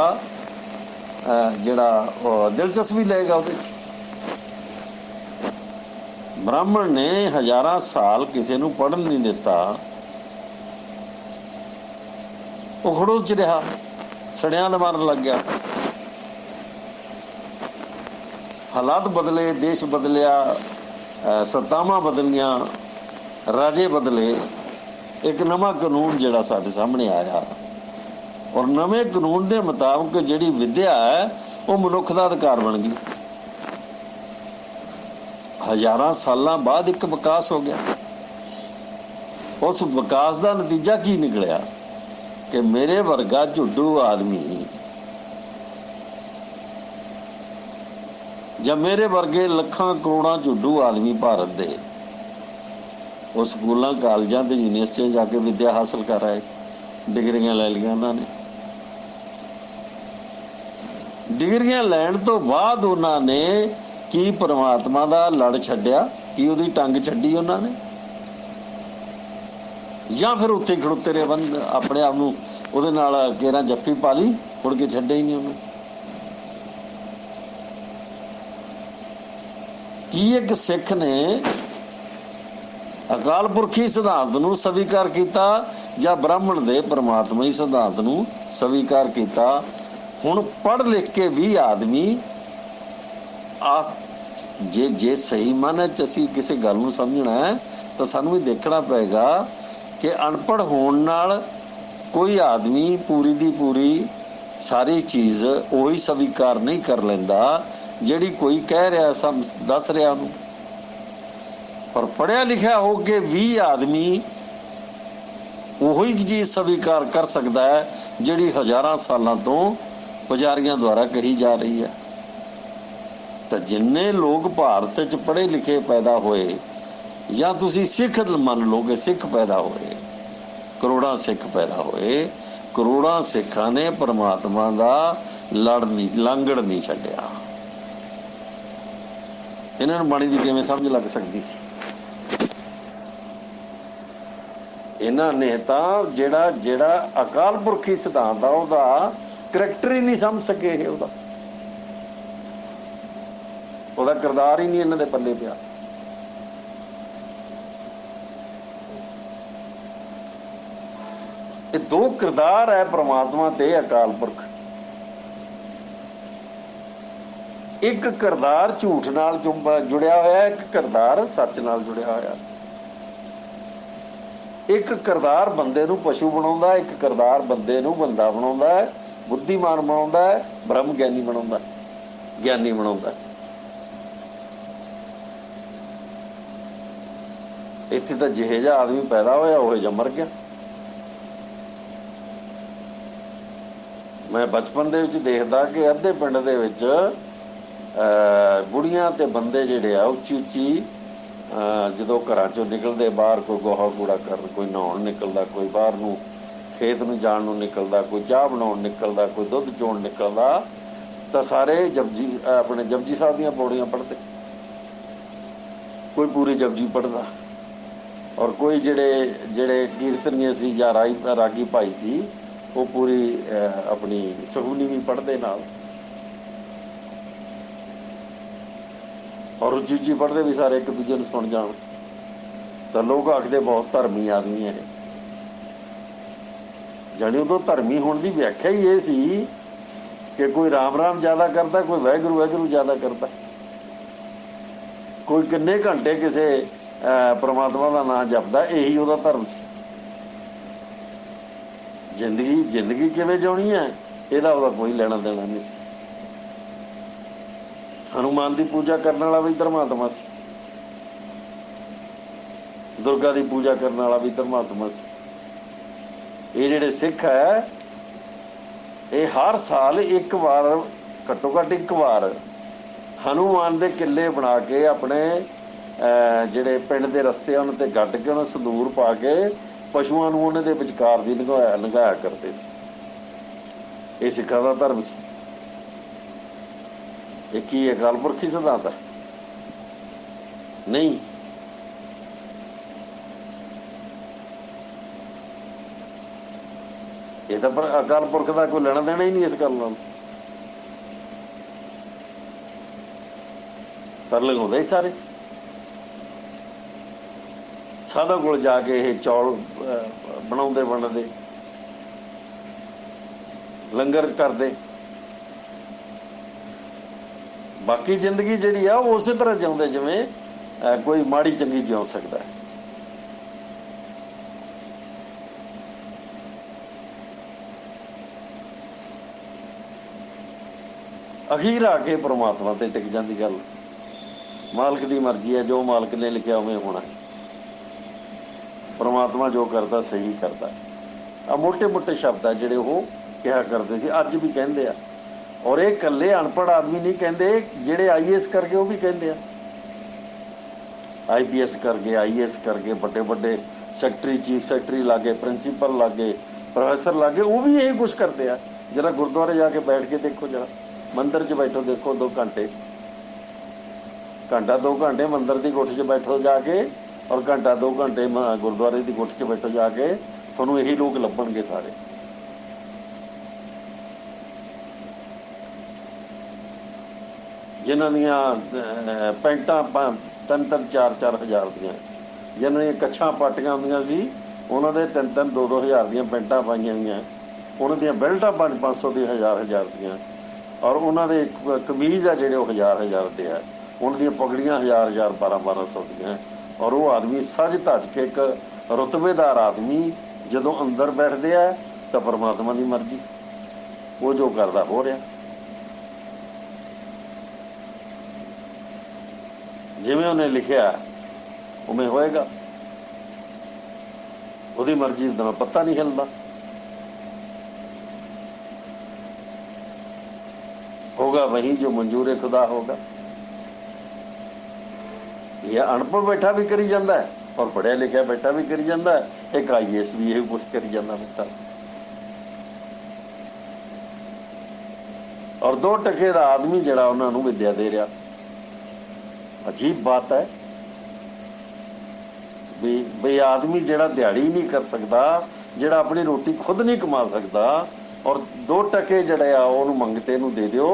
जिहड़ा दिलचस्पी लेगा। उहदे च ब्राह्मण ने हज़ारां साल किसी नूं पढ़न नहीं दिता, वो खड़ोच रहा, सड़ियां दा मारन लग गया। हालात बदले, देश बदलिया, सत्तावां बदलियां, राजे बदले, एक नवा कानून जिहड़ा साडे सामने आया, और नवे कानून के मुताबिक जिहड़ी विद्या है वो मनुख का अधिकार बन गई। हज़ारां सालां बाद एक विकास हो गया। उस विकास का नतीजा की निकलिया कि मेरे वर्गा झुड्डू आदमी या मेरे वर्गे लखां करोड़ां झुड्डू आदमी भारत दे वो स्कूलों कॉलेजों ते यूनिवर्सिटियां जाके विद्या हासिल कर आए, डिग्रियां ले लिया उन्होंने। डिग्रियां लैण तो बाद उन्होंने की परमात्मा का लड़ छड्डिया, की उहदी टंग छड्डी उन्होंने, या फिर उत्थे खड़ोते रहे बंद अपने आप नूं उहदे नाल घेरां जप्फी पा ली, मुड़ के छड्डिया ही नहीं उन्होंने। की एक सिख ने अकाल पुरखी सिद्धांत नूं स्वीकार किया या ब्राह्मण दे परमात्माई सिद्धांत नूं स्वीकार किया? हुण पढ़ लिख के भी आदमी जे सही माने च असीं किसी गल नूं समझना है तो सानूं भी देखना पेगा कि अनपढ़ होण नाल कोई आदमी पूरी दी पूरी सारी चीज़ उही स्वीकार नहीं कर लैंदा जिहड़ी कोई कह रहा सब दस रहा उहनूं। पर पढ़िया लिखिया हो के भी आदमी उही चीज़ स्वीकार कर सकता है जिहड़ी हज़ारां सालां तो पुजारियां द्वारा कही जा रही है। तो जिन्ने लोग भारत च पढ़े लिखे पैदा होए, या तुसी सिख मन लो कि सिख पैदा होए, करोड़ां सिख पैदा होए, करोड़ां सिखां ने परमात्मा का लड़ नहीं लांगड़ नहीं छड्डिया। इन्हां नूं बाणी दी किवें समझ लग सकदी सी? इन्हां ने तां जिहड़ा अकाल पुरखी सिद्धांत आ उहदा करैक्टर ही नहीं समझ सके, उहदा किरदार ही नहीं इन्हां दे पल्ले पिया। ये दो किरदार है परमात्मा ते अकाल पुरख। एक किरदार झूठ नाल जुड़िया होया, एक किरदार सच नाल जुड़िया होया। एक किरदार बंदे नूं पशु बनाउंदा, एक किरदार बंदे नूं बंदा बनाउंदा है, बुद्धिमान बनाउंदा है, ब्रह्म ज्ञानी बनाउंदा है, ज्ञानी बनाउंदा है। इत्थे तां जिहे जिहा आदमी पैदा होया उहे जिहा मर गया। मैं बचपन दे विच देखदा कि अद्धे पिंड दे विच बुढ़ियां ते बंदे जिहड़े आ उच्ची उच्ची जदों घरां चों निकलदे बाहर, कोई गोहा कूड़ा कर, कोई नहाउण निकलदा, कोई बाहर नूं खेत नूं जाण नूं निकलदा, कोई चाह बनाउण निकलदा, कोई दुੱਧ चोण निकलदा, तां सारे अपने जपजी साहिब दीयां पौड़ियां पढ़दे। कोई पूरी जपजी पढ़दा, और कोई जिहड़े कीर्तनीय सी जां रागी भाई सी वो पूरी अपनी सुखमनी भी पढ़दे नाल, और उच्ची उच्ची पढ़ते भी सारे एक दूजे नूं सुण जाण। तो लोग आखदे बहुत धर्मी आदमी है। ਜਾਣੀ ਉਦੋਂ ਧਰਮੀ ਹੋਣ ਦੀ ਵਿਆਖਿਆ ਹੀ ਇਹ ਸੀ ਕਿ ਕੋਈ ਰਾਮ ਰਾਮ ਜ਼ਿਆਦਾ ਕਰਦਾ, ਕੋਈ ਵਾਹਿਗੁਰੂ ਵਾਹਿਗੁਰੂ ਜ਼ਿਆਦਾ ਕਰਦਾ, ਕੋਈ ਕਿੰਨੇ ਘੰਟੇ ਕਿਸੇ ਪਰਮਾਤਮਾ ਦਾ ਨਾਂ ਜਪਦਾ, ਇਹੀ ਉਹਦਾ ਧਰਮ ਸੀ। ਜ਼ਿੰਦਗੀ ਕਿਵੇਂ ਜਿਉਣੀ ਹੈ ਇਹਦਾ ਉਹਦਾ ਕੋਈ ਲੈਣਾ ਦੇਣਾ ਨਹੀਂ ਸੀ। ਹਨੂੰਮਾਨ ਦੀ ਪੂਜਾ ਕਰਨ ਵਾਲਾ ਵੀ ਧਰਮਾਤਮਾ ਸੀ, ਦੁਰਗਾ ਦੀ ਪੂਜਾ ਕਰਨ ਵਾਲਾ ਵੀ ਧਰਮਾਤਮਾ ਸੀ। ਇਹ ਜਿਹੜੇ ਸਿੱਖ ਹੈ ਇਹ ਹਰ ਸਾਲ ਇੱਕ ਵਾਰ, ਘੱਟੋ ਘੱਟ ਇੱਕ ਵਾਰ ਹਨੂੰਮਾਨ ਦੇ ਕਿੱਲੇ ਬਣਾ ਕੇ ਆਪਣੇ ਜਿਹੜੇ ਪਿੰਡ ਦੇ ਰਸਤੇ ਉਹਨਾਂ 'ਤੇ ਗੱਡ ਕੇ ਉਹਨਾਂ ਸੰਦੂਰ ਪਾ ਕੇ ਪਸ਼ੂਆਂ ਨੂੰ ਉਹਨਾਂ ਦੇ ਵਿਚਕਾਰ ਦੀ ਲੰਘਾਇਆ ਕਰਦੇ ਸੀ। ਇਹ ਸਿੱਖਾਂ ਦਾ ਧਰਮ ਸੀ। ਇਹ ਕੀ ਅਕਾਲ ਪੁਰਖੀ ਸਿਧਾਂਤ ਹੈ? ਨਹੀਂ। ਇਹ ਤਾਂ ਪਰ ਅਕਾਲ ਪੁਰਖ ਦਾ ਕੋਈ ਲੈਣਾ ਦੇਣਾ ਹੀ ਨਹੀਂ ਇਸ ਗੱਲ ਨਾਲ। ਪਰ ਲਗਾਉਂਦੇ ਹੀ ਸਾਰੇ ਸਾਧਾਂ ਕੋਲ ਜਾ ਕੇ ਇਹ ਚੌਲ ਬਣਾਉਂਦੇ ਲੰਗਰ ਕਰਦੇ। ਬਾਕੀ ਜ਼ਿੰਦਗੀ ਜਿਹੜੀ ਆ ਉਹ ਉਸੇ ਤਰ੍ਹਾਂ ਜਿਉਂਦੇ ਜਿਵੇਂ ਕੋਈ ਮਾੜੀ ਚੰਗੀ ਜਿਉਂ ਸਕਦਾ ਹੈ। ਅਖੀਰ ਆ ਕੇ ਪਰਮਾਤਮਾ ਤੇ ਟਿਕ ਜਾਂਦੀ ਗੱਲ। ਮਾਲਕ ਦੀ ਮਰਜ਼ੀ ਹੈ, ਜੋ ਮਾਲਕ ਨੇ ਲਿਖਿਆ ਉਵੇਂ ਹੋਣਾ। ਪਰਮਾਤਮਾ ਜੋ ਕਰਦਾ ਸਹੀ ਕਰਦਾ। ਆ ਮੋਟੇ ਮੋਟੇ ਸ਼ਬਦ ਆ ਜਿਹੜੇ ਉਹ ਕਿਹਾ ਕਰਦੇ ਸੀ, ਅੱਜ ਵੀ ਕਹਿੰਦੇ ਆ। ਔਰ ਇਹ ਇਕੱਲੇ ਅਨਪੜ੍ਹ ਆਦਮੀ ਨਹੀਂ ਕਹਿੰਦੇ, ਜਿਹੜੇ IAS ਕਰ ਗਏ ਉਹ ਵੀ ਕਹਿੰਦੇ ਆ। IPS ਕਰ ਗਏ, IAS ਕਰ ਗਏ, ਵੱਡੇ ਵੱਡੇ ਸੈਕਟਰੀ, ਚੀਫ ਸੈਕਟਰੀ ਲਾਗੇ, ਪ੍ਰਿੰਸੀਪਲ ਲਾਗੇ, ਪ੍ਰੋਫੈਸਰ ਲਾਗੇ, ਉਹ ਵੀ ਇਹੀ ਕੁਛ ਕਰਦੇ ਆ। ਜਰਾ ਗੁਰਦੁਆਰੇ ਜਾ ਕੇ ਬੈਠ ਕੇ ਦੇਖੋ, ਜਰਾ ਮੰਦਿਰ 'ਚ ਬੈਠੋ, ਦੇਖੋ 2 ਘੰਟੇ, ਘੰਟਾ 2 ਘੰਟੇ ਮੰਦਿਰ ਦੀ ਕੋਠੀ 'ਚ ਬੈਠੋ ਜਾ ਕੇ, ਔਰ ਘੰਟਾ 2 ਘੰਟੇ ਗੁਰਦੁਆਰੇ ਦੀ ਕੋਠੀ 'ਚ ਬੈਠੋ ਜਾ ਕੇ, ਤੁਹਾਨੂੰ ਇਹੀ ਲੋਕ ਲੱਭਣਗੇ ਸਾਰੇ। ਜਿਨ੍ਹਾਂ ਦੀਆਂ ਪੈਂਟਾਂ 3-3, 4-4 ਹਜ਼ਾਰ ਦੀਆਂ, ਜਿਨ੍ਹਾਂ ਦੀਆਂ ਕੱਛਾਂ ਪਾਟੀਆਂ ਹੁੰਦੀਆਂ ਸੀ, ਉਹਨਾਂ ਦੇ 3-3, 2-2 ਹਜ਼ਾਰ ਦੀਆਂ ਪੈਂਟਾਂ ਪਾਈਆਂ ਹੋਈਆਂ, ਉਹਨਾਂ ਦੀਆਂ ਬੈਲਟਾਂ 500-500 ਦੀਆਂ, 1000-1000 ਦੀਆਂ, ਔਰ ਉਹਨਾਂ ਦੇ ਕਮੀਜ਼ ਆ ਜਿਹੜੇ ਉਹ 1000-1000 ਦੇ ਆ, ਉਹਨਾਂ ਦੀਆਂ ਪਗੜੀਆਂ 1000-1000, 1200-1200 ਦੀਆਂ। ਔਰ ਉਹ ਆਦਮੀ ਸੱਜ ਧੱਜ ਕੇ, ਇੱਕ ਰੁਤਬੇਦਾਰ ਆਦਮੀ ਜਦੋਂ ਅੰਦਰ ਬੈਠਦੇ ਆ ਤਾਂ ਪਰਮਾਤਮਾ ਦੀ ਮਰਜ਼ੀ, ਉਹ ਜੋ ਕਰਦਾ ਹੋ ਰਿਹਾ। ਜਿਵੇਂ ਉਹਨੇ ਲਿਖਿਆ ਉਵੇਂ ਹੋਏਗਾ। ਉਹਦੀ ਮਰਜ਼ੀ ਦਾ ਪੱਤਾ ਨਹੀਂ ਹਿਲਦਾ। होगा वही जो मंजूर खुदा होगा। ये अनपढ़ बैठा भी करी जाता है और पढ़िया लिखा बैठा भी करी जाता है, एक IAS भी यही कुछ करी जाता बैठा। और 2 टके का आदमी जड़ा उन्होंने विद्या दे रहा। अजीब बात है भी आदमी जड़ा दिहाड़ी नहीं कर सकता, जड़ा अपनी रोटी खुद नहीं कमा सकता, और 2 टके जड़े आ उन्होंने मंगते नूं दे दिओ,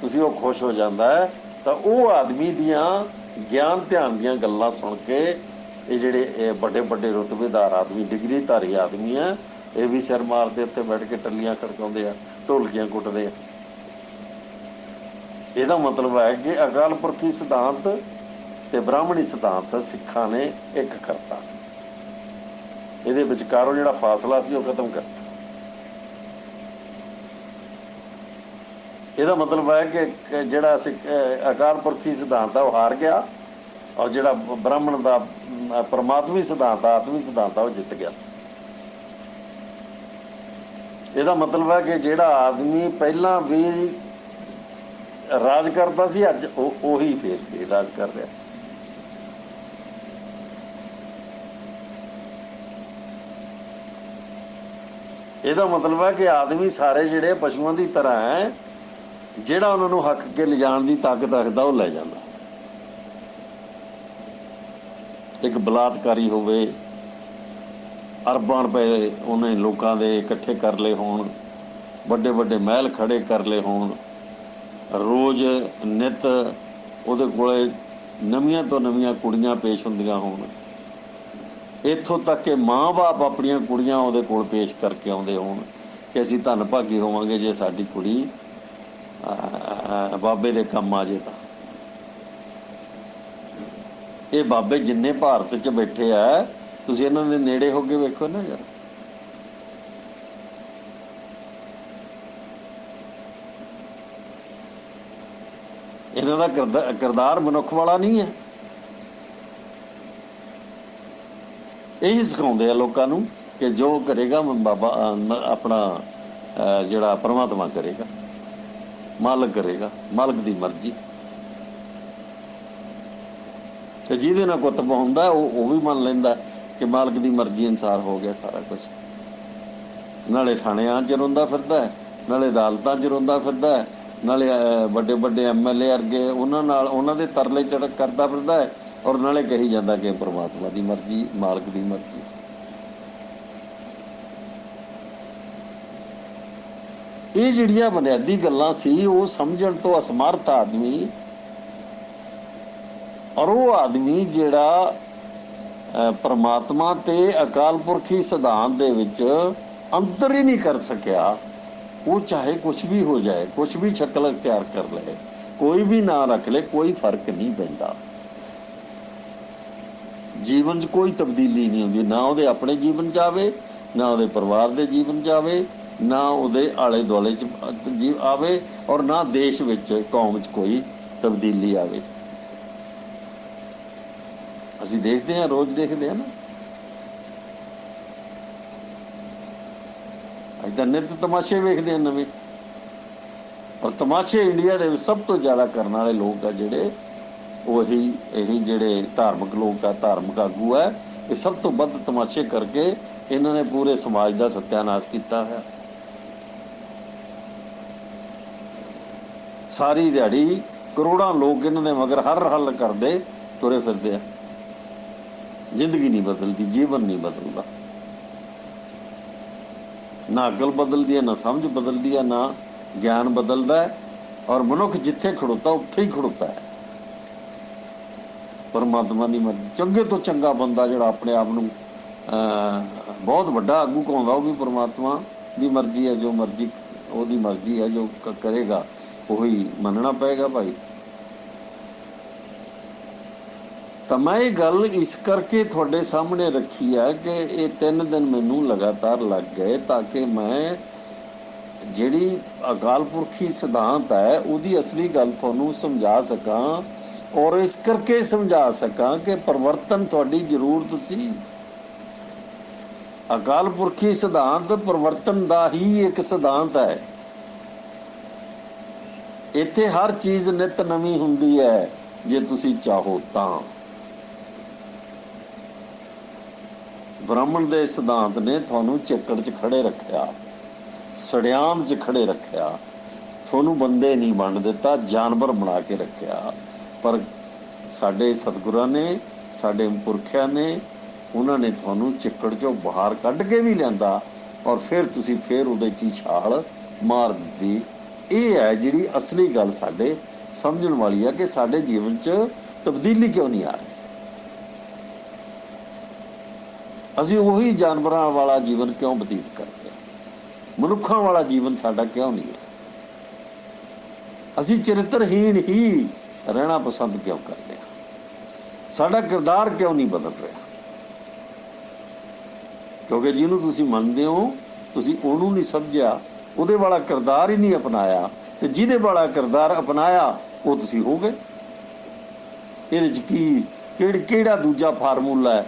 तुसीं वो खुश हो जाता है। तो वो आदमी दियां ज्ञान ध्यान दियां गल्लां सुन के ये जिहड़े बड़े बड़े रुतबेदार आदमी, डिग्रीधारी आदमी है, ये भी सिर मारते उत्ते बैठ के टल्लियां खड़काउंदे आ, ढोलकियां कुटदे आ। ਇਹਦਾ मतलब है कि अकाल पुरखी सिद्धांत ते ब्राह्मणी सिद्धांत सिखां ने एक करता। ਇਹਦੇ ਵਿਚਕਾਰੋਂ ਜਿਹੜਾ ਫਾਸਲਾ ਸੀ ਉਹ ਖਤਮ ਕਰਤਾ। ਇਹਦਾ मतलब है कि ਜਿਹੜਾ अकाल पुरखी सिद्धांत है वो हार गया, और ਜਿਹੜਾ ब्राह्मण ਦਾ परमात्मी सिद्धांत आत्मी सिद्धांत है वो जित गया। ਇਹਦਾ मतलब है कि ਜਿਹੜਾ आदमी ਪਹਿਲਾਂ ਵੀ राज करता सी, अज ਉਹੀ फिर राज कर रहा। ਇਹਦਾ मतलब है कि आदमी सारे ਜਿਹੜੇ ਪਸ਼ੂਆਂ ਦੀ ਤਰ੍ਹਾਂ ਹੈ, ਜਿਹੜਾ ਉਹਨਾਂ ਨੂੰ ਹੱਕ ਕੇ ਲਿਜਾਣ ਦੀ ਤਾਕਤ ਰੱਖਦਾ ਉਹ ਲੈ ਜਾਂਦਾ। ਇੱਕ ਬਲਾਤਕਾਰੀ ਹੋਵੇ, ਅਰਬਾਂ ਰੁਪਏ ਉਹਨੇ ਲੋਕਾਂ ਦੇ ਇਕੱਠੇ ਕਰ ਲਏ ਹੋਣ, ਵੱਡੇ ਵੱਡੇ ਮਹਿਲ ਖੜੇ ਕਰ ਲਏ ਹੋਣ, रोज़ नित ਉਹਦੇ ਕੋਲੇ ਨਵੀਆਂ ਤੋਂ ਨਵੀਆਂ ਕੁੜੀਆਂ ਪੇਸ਼ ਹੁੰਦੀਆਂ ਹੋਣ, ਇੱਥੋਂ ਤੱਕ ਕਿ ਮਾਂ ਬਾਪ ਆਪਣੀਆਂ ਕੁੜੀਆਂ ਉਹਦੇ ਕੋਲ ਪੇਸ਼ ਕਰਕੇ ਆਉਂਦੇ ਹੋਣ ਕਿ ਅਸੀਂ ਧੰਨ ਭਾਗੀ ਹੋਵਾਂਗੇ ਜੇ ਸਾਡੀ ਕੁੜੀ ਬਾਬੇ ਦੇ ਕੰਮ ਆ ਜੇ। ਤਾਂ ਇਹ ਬਾਬੇ ਜਿੰਨੇ ਭਾਰਤ 'ਚ ਬੈਠੇ ਆ, ਤੁਸੀਂ ਇਹਨਾਂ ਦੇ ਨੇੜੇ ਹੋ ਕੇ ਵੇਖੋ ਨਾ ਯਾਰ। ਇਹਨਾਂ ਦਾ ਕਿਰਦਾਰ ਮਨੁੱਖ ਵਾਲਾ ਨਹੀਂ ਹੈ। ਇਹੀ ਸਿਖਾਉਂਦੇ ਆ ਲੋਕਾਂ ਨੂੰ ਕਿ ਜੋ ਕਰੇਗਾ ਬਾਬਾ ਆਪਣਾ ਜਿਹੜਾ ਪਰਮਾਤਮਾ ਕਰੇਗਾ, ਮਾਲਕ ਕਰੇਗਾ, ਮਾਲਕ ਦੀ ਮਰਜ਼ੀ। ਤੇ ਜਿਹਦੇ ਨਾਲ ਕੁੱਤਬ ਹੁੰਦਾ ਉਹ ਵੀ ਮੰਨ ਲੈਂਦਾ ਕਿ ਮਾਲਕ ਦੀ ਮਰਜ਼ੀ ਅਨੁਸਾਰ ਹੋ ਗਿਆ ਸਾਰਾ ਕੁਛ। ਨਾਲੇ ਥਾਣਿਆਂ 'ਚ ਰੋਂਦਾ ਫਿਰਦਾ, ਨਾਲੇ ਅਦਾਲਤਾਂ 'ਚ ਰੋਂਦਾ ਫਿਰਦਾ, ਨਾਲੇ ਵੱਡੇ ਵੱਡੇ MLA ਵਰਗੇ ਉਹਨਾਂ ਨਾਲ ਉਹਨਾਂ ਦੇ ਤਰਲੇ ਚੜਕ ਕਰਦਾ ਫਿਰਦਾ ਹੈ, ਔਰ ਨਾਲੇ ਕਹੀ ਜਾਂਦਾ ਕਿ ਪਰਮਾਤਮਾ ਦੀ ਮਰਜ਼ੀ, ਮਾਲਕ ਦੀ ਮਰਜ਼ੀ। ਇਹ ਜਿਹੜੀਆਂ ਬੁਨਿਆਦੀ ਗੱਲਾਂ ਸੀ ਉਹ ਸਮਝਣ ਤੋਂ ਅਸਮਰਥ ਆਦਮੀ, ਔਰ ਉਹ ਆਦਮੀ ਜਿਹੜਾ ਪਰਮਾਤਮਾ ਤੇ ਅਕਾਲ ਪੁਰਖੀ ਸਿਧਾਂਤ ਦੇ ਵਿੱਚ ਅੰਤਰ ਹੀ ਨਹੀਂ ਕਰ ਸਕਿਆ, ਉਹ ਚਾਹੇ ਕੁਛ ਵੀ ਹੋ ਜਾਏ, ਕੁਛ ਵੀ ਸ਼ਕਲ ਅਖਤਿਆਰ ਕਰ ਲਏ, ਕੋਈ ਵੀ ਨਾਂ ਰੱਖ ਲੈ, ਕੋਈ ਫਰਕ ਨਹੀਂ ਪੈਂਦਾ। ਜੀਵਨ 'ਚ ਕੋਈ ਤਬਦੀਲੀ ਨਹੀਂ ਹੁੰਦੀ, ਨਾ ਉਹਦੇ ਆਪਣੇ ਜੀਵਨ 'ਚ ਆਵੇ, ਨਾ ਉਹਦੇ ਪਰਿਵਾਰ ਦੇ ਜੀਵਨ 'ਚ ਆਵੇ, ਨਾ ਉਹਦੇ ਆਲੇ ਦੁਆਲੇ 'ਚ ਆਵੇ, ਔਰ ਨਾ ਦੇਸ਼ ਵਿੱਚ, ਕੌਮ 'ਚ ਕੋਈ ਤਬਦੀਲੀ ਆਵੇ। ਅਸੀਂ ਦੇਖਦੇ ਹਾਂ, ਰੋਜ਼ ਦੇਖਦੇ ਹਾਂ ਨਾ। ਅੱਜ ਤਾਂ ਨਿੱਤ ਤਮਾਸ਼ੇ ਵੇਖਦੇ ਹਾਂ ਨਵੇਂ। ਔਰ ਤਮਾਸ਼ੇ ਇੰਡੀਆ ਦੇ ਵਿੱਚ ਸਭ ਤੋਂ ਜ਼ਿਆਦਾ ਕਰਨ ਵਾਲੇ ਲੋਕ ਆ ਜਿਹੜੇ, ਇਹੀ ਜਿਹੜੇ ਧਾਰਮਿਕ ਲੋਕ ਆ, ਧਾਰਮਿਕ ਆਗੂ ਹੈ, ਇਹ ਸਭ ਤੋਂ ਵੱਧ ਤਮਾਸ਼ੇ ਕਰਕੇ ਇਹਨਾਂ ਨੇ ਪੂਰੇ ਸਮਾਜ ਦਾ ਸੱਤਿਆਨਾਸ਼ ਕੀਤਾ ਹੈ। ਸਾਰੀ ਦਿਹਾੜੀ ਕਰੋੜਾਂ ਲੋਕ ਇਹਨਾਂ ਦੇ ਮਗਰ ਹਰ ਹੱਲ ਕਰਦੇ ਤੁਰੇ ਫਿਰਦੇ ਆ। ਜ਼ਿੰਦਗੀ ਨਹੀਂ ਬਦਲਦੀ, ਜੀਵਨ ਨਹੀਂ ਬਦਲਦਾ, ਨਾ ਅਕਲ ਬਦਲਦੀ ਹੈ, ਨਾ ਸਮਝ ਬਦਲਦੀ ਹੈ, ਨਾ ਗਿਆਨ ਬਦਲਦਾ ਹੈ। ਔਰ ਮਨੁੱਖ ਜਿੱਥੇ ਖੜੋਤਾ ਉੱਥੇ ਹੀ ਖੜੋਤਾ ਹੈ। ਪਰਮਾਤਮਾ ਦੀ ਮਰਜ਼ੀ। ਚੰਗੇ ਤੋਂ ਚੰਗਾ ਬੰਦਾ ਜਿਹੜਾ ਆਪਣੇ ਆਪ ਨੂੰ ਬਹੁਤ ਵੱਡਾ ਆਗੂ ਕਹਾਉਂਦਾ, ਉਹ ਵੀ ਪਰਮਾਤਮਾ ਦੀ ਮਰਜ਼ੀ ਹੈ। ਜੋ ਮਰਜ਼ੀ ਉਹਦੀ ਮਰਜ਼ੀ ਹੈ, ਜੋ ਕਰੇਗਾ ਉਹੀ ਮੰਨਣਾ ਪਏਗਾ ਭਾਈ। ਤਾਂ ਮੈਂ ਇਹ ਗੱਲ ਇਸ ਕਰਕੇ ਤੁਹਾਡੇ ਸਾਹਮਣੇ ਰੱਖੀ ਹੈ ਕਿ ਇਹ 3 ਦਿਨ ਮੈਨੂੰ ਲਗਾਤਾਰ ਲੱਗ ਗਏ ਤਾਂ ਕਿ ਮੈਂ ਜਿਹੜੀ ਅਕਾਲ ਪੁਰਖੀ ਸਿਧਾਂਤ ਹੈ ਉਹਦੀ ਅਸਲੀ ਗੱਲ ਤੁਹਾਨੂੰ ਸਮਝਾ ਸਕਾਂ, ਔਰ ਇਸ ਕਰਕੇ ਸਮਝਾ ਸਕਾਂ ਕਿ ਪਰਿਵਰਤਨ ਤੁਹਾਡੀ ਜ਼ਰੂਰਤ ਸੀ। ਅਕਾਲ ਪੁਰਖੀ ਸਿਧਾਂਤ ਪਰਿਵਰਤਨ ਦਾ ਹੀ ਇੱਕ ਸਿਧਾਂਤ ਹੈ। ਇੱਥੇ ਹਰ ਚੀਜ਼ ਨਿਤ ਨਵੀਂ ਹੁੰਦੀ ਹੈ ਜੇ ਤੁਸੀਂ ਚਾਹੋ ਤਾਂ। ਬ੍ਰਾਹਮਣ ਦੇ ਸਿਧਾਂਤ ਨੇ ਤੁਹਾਨੂੰ ਚਿੱਕੜ 'ਚ ਖੜੇ ਰੱਖਿਆ, ਸੜਿਆਮ 'ਚ ਖੜੇ ਰੱਖਿਆ, ਤੁਹਾਨੂੰ ਬੰਦੇ ਨਹੀਂ ਬਣ ਦਿੱਤਾ, ਜਾਨਵਰ ਬਣਾ ਕੇ ਰੱਖਿਆ। ਪਰ ਸਾਡੇ ਸਤਿਗੁਰਾਂ ਨੇ, ਸਾਡੇ ਪੁਰਖਿਆਂ ਨੇ, ਉਹਨਾਂ ਨੇ ਤੁਹਾਨੂੰ ਚਿੱਕੜ 'ਚੋਂ ਬਾਹਰ ਕੱਢ ਕੇ ਵੀ ਲਿਆਂਦਾ, ਔਰ ਫਿਰ ਤੁਸੀਂ ਫਿਰ ਉਹਦੇ 'ਚ ਹੀ ਛਾਲ ਮਾਰ ਦਿੱਤੀ। ਇਹ ਹੈ ਜਿਹੜੀ ਅਸਲੀ ਗੱਲ ਸਾਡੇ ਸਮਝਣ ਵਾਲੀ ਹੈ ਕਿ ਸਾਡੇ ਜੀਵਨ 'ਚ ਤਬਦੀਲੀ ਕਿਉਂ ਨਹੀਂ ਆ ਰਹੀ। ਅਸੀਂ ਉਹੀ ਜਾਨਵਰਾਂ ਵਾਲਾ ਜੀਵਨ ਕਿਉਂ ਬਤੀਤ ਕਰਦੇ ਹਾਂ, ਮਨੁੱਖਾਂ ਵਾਲਾ ਜੀਵਨ ਸਾਡਾ ਕਿਉਂ ਨਹੀਂ ਹੈ। ਅਸੀਂ ਚਰਿੱਤਰਹੀਣ ਹੀ ਰਹਿਣਾ ਪਸੰਦ ਕਿਉਂ ਕਰਦੇ ਹਾਂ, ਸਾਡਾ ਕਿਰਦਾਰ ਕਿਉਂ ਨਹੀਂ ਬਦਲ ਰਿਹਾ। ਕਿਉਂਕਿ ਜਿਹਨੂੰ ਤੁਸੀਂ ਮੰਨਦੇ ਹੋ ਤੁਸੀਂ ਉਹਨੂੰ ਨਹੀਂ ਸਮਝਿਆ, ਉਹਦੇ ਵਾਲਾ ਕਿਰਦਾਰ ਹੀ ਨਹੀਂ ਅਪਣਾਇਆ, ਤੇ ਜਿਹਦੇ ਵਾਲਾ ਕਿਰਦਾਰ ਅਪਣਾਇਆ ਉਹ ਤੁਸੀਂ ਹੋ ਗਏ। ਇਹਦੇ 'ਚ ਕਿਹੜਾ ਦੂਜਾ ਫਾਰਮੂਲਾ ਹੈ